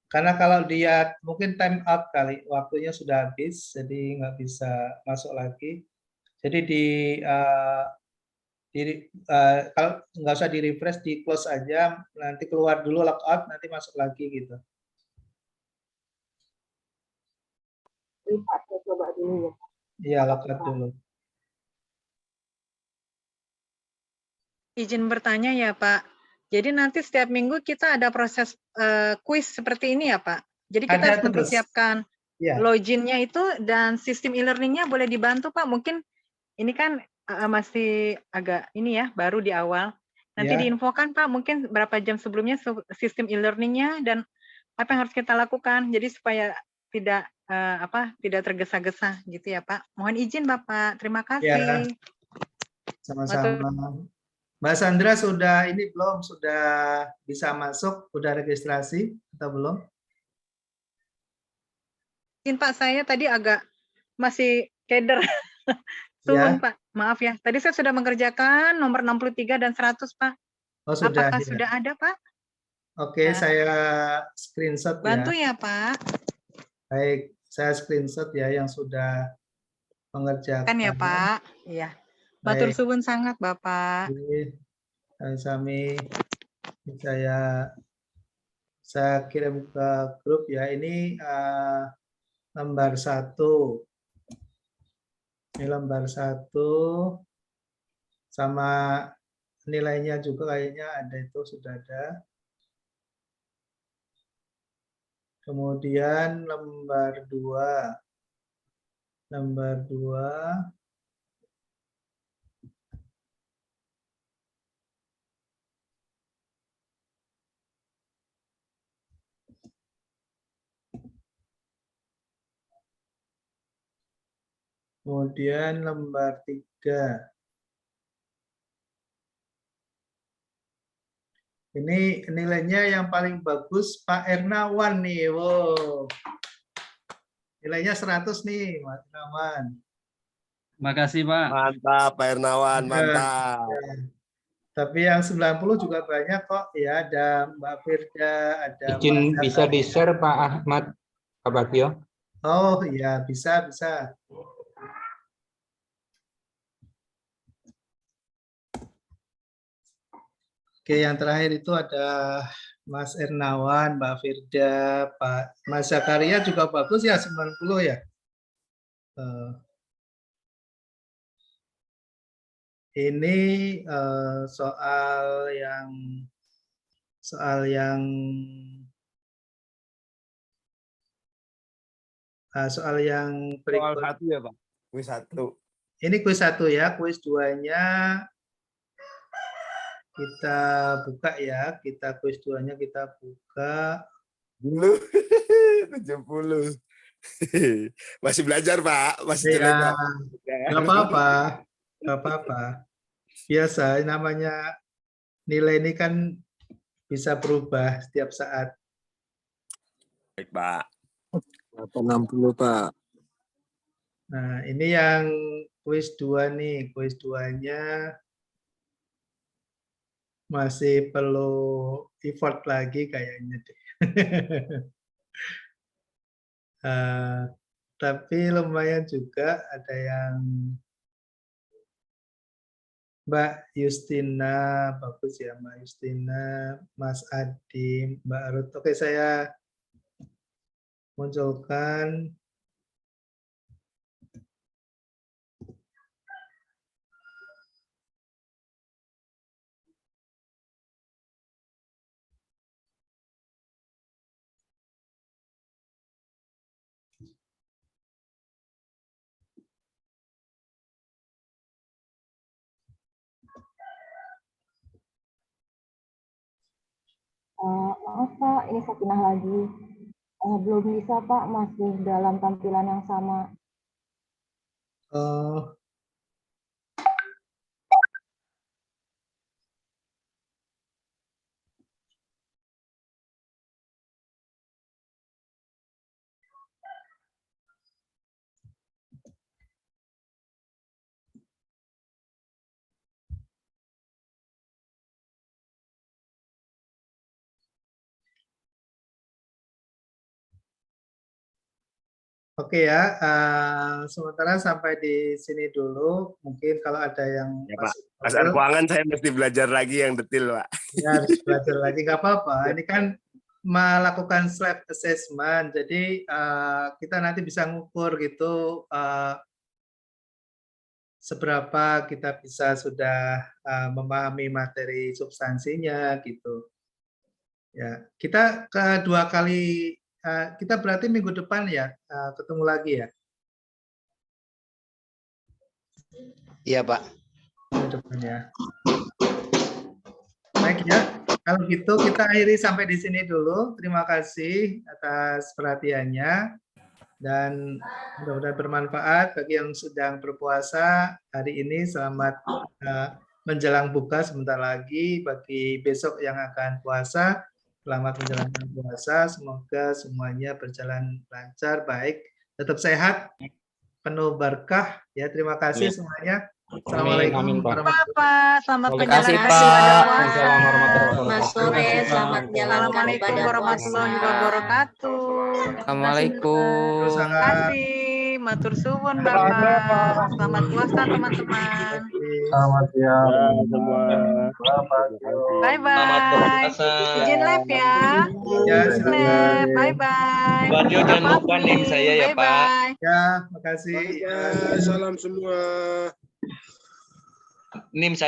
Karena kalau dia mungkin time out kali, waktunya sudah habis, jadi nggak bisa masuk lagi. Jadi kalau nggak usah di refresh, di close aja, nanti keluar dulu logout, nanti masuk lagi gitu. Pak, saya coba dulu ya. Iya, logout dulu. Izin bertanya ya Pak. Jadi nanti setiap minggu kita ada proses kuis seperti ini ya Pak. Jadi kita harus mempersiapkan loginnya itu dan sistem e-learningnya boleh dibantu Pak. Mungkin ini kan masih agak ini ya baru di awal. Nanti diinfokan Pak mungkin berapa jam sebelumnya sistem e-learningnya dan apa yang harus kita lakukan. Jadi supaya tidak tidak tergesa-gesa gitu ya Pak. Mohon izin Bapak. Terima kasih. Ya, sama-sama. Mbak Sandra sudah ini belum? Sudah bisa masuk? Sudah registrasi atau belum? Izin Pak, saya tadi agak masih keder. Suhun Pak, maaf ya. Tadi saya sudah mengerjakan nomor 63 dan 100 Pak. Oh, sudah. Apakah sudah ada Pak? Oke, saya screenshot ya. Bantu ya Pak. Baik, saya screenshot ya yang sudah mengerjakan. Kan ya Pak? Iya. Matur suwun sangat Bapak. Sami saya kirim ke grup ya. Ini lembar 1. Ini lembar 1 sama nilainya juga kayaknya ada, itu sudah ada. Kemudian lembar 2. Lembar 2 kemudian lembar 3. Ini nilainya yang paling bagus Pak Ernawan nih. Wow. Nilainya 100 nih, Pak Ernawan. Terima kasih, Pak. Mantap, Pak Ernawan, mantap. Tapi yang 90 juga banyak kok. Ya, ada Mbak Firda, ada Izin bisa di-share Pak Ahmad Pak Bagio. Oh iya, bisa. Oke, yang terakhir itu ada Mas Ernawan, Mbak Firda, Pak Mas Zakaria juga bagus ya, 90 ya. Ini soal yang berikut. Soal 1 ya Pak, kuis 1. Ini kuis 1 ya, kuis 2-nya Kita buka ya, kita kuis 2-nya kita buka. Dulu 70. Masih belajar, Pak. Masih Ya, nggak apa-apa. Nggak apa-apa. Biasa, namanya nilai ini kan bisa berubah setiap saat. Baik, Pak. 60, Pak. Nah, ini yang kuis 2 nih. Kuis 2-nya masih perlu effort lagi kayaknya deh. Tapi lumayan juga, ada yang Mbak Justina, bagus ya Mbak Justina, Mas Adi, Mbak Ruth. Oke, saya munculkan. Maaf Pak, ini Sakinah lagi. Belum bisa Pak, masih dalam tampilan yang sama. Oh. Oke ya, sementara sampai di sini dulu. Mungkin kalau ada yang ya, Pak. Pasar keuangan saya mesti belajar lagi yang detail, Pak. Ya, harus belajar lagi, nggak apa-apa. Ini kan melakukan self assessment, jadi kita nanti bisa ngukur gitu seberapa kita bisa sudah memahami materi substansinya gitu. Ya, kita kedua kali. Kita berarti minggu depan ya ketemu lagi ya? Iya Pak. Minggu depan ya. Baik ya, kalau gitu kita akhiri sampai di sini dulu. Terima kasih atas perhatiannya dan mudah-mudahan bermanfaat bagi yang sedang berpuasa hari ini. Selamat menjelang buka sebentar lagi. Bagi besok yang akan puasa, selamat menjalankan puasa, semoga semuanya berjalan lancar, baik, tetap sehat, penuh berkah. Ya, terima kasih semuanya. Assalamualaikum warahmatullahi wabarakatuh. Selamat menjalankan ibadah puasa. Selamat sore, selamat menjalankan ibadah warahmatullahi wabarakatuh. Assalamualaikum. Terima kasih. Matur suwun Bapak. Selamat puasa teman-teman. Selamat siang semua. Bye bye. Izin live ya. Izin live. Bye bye. Pak Jo, jangan lupa nim saya ya Pak. Ya, makasih. Salam semua. Nim saya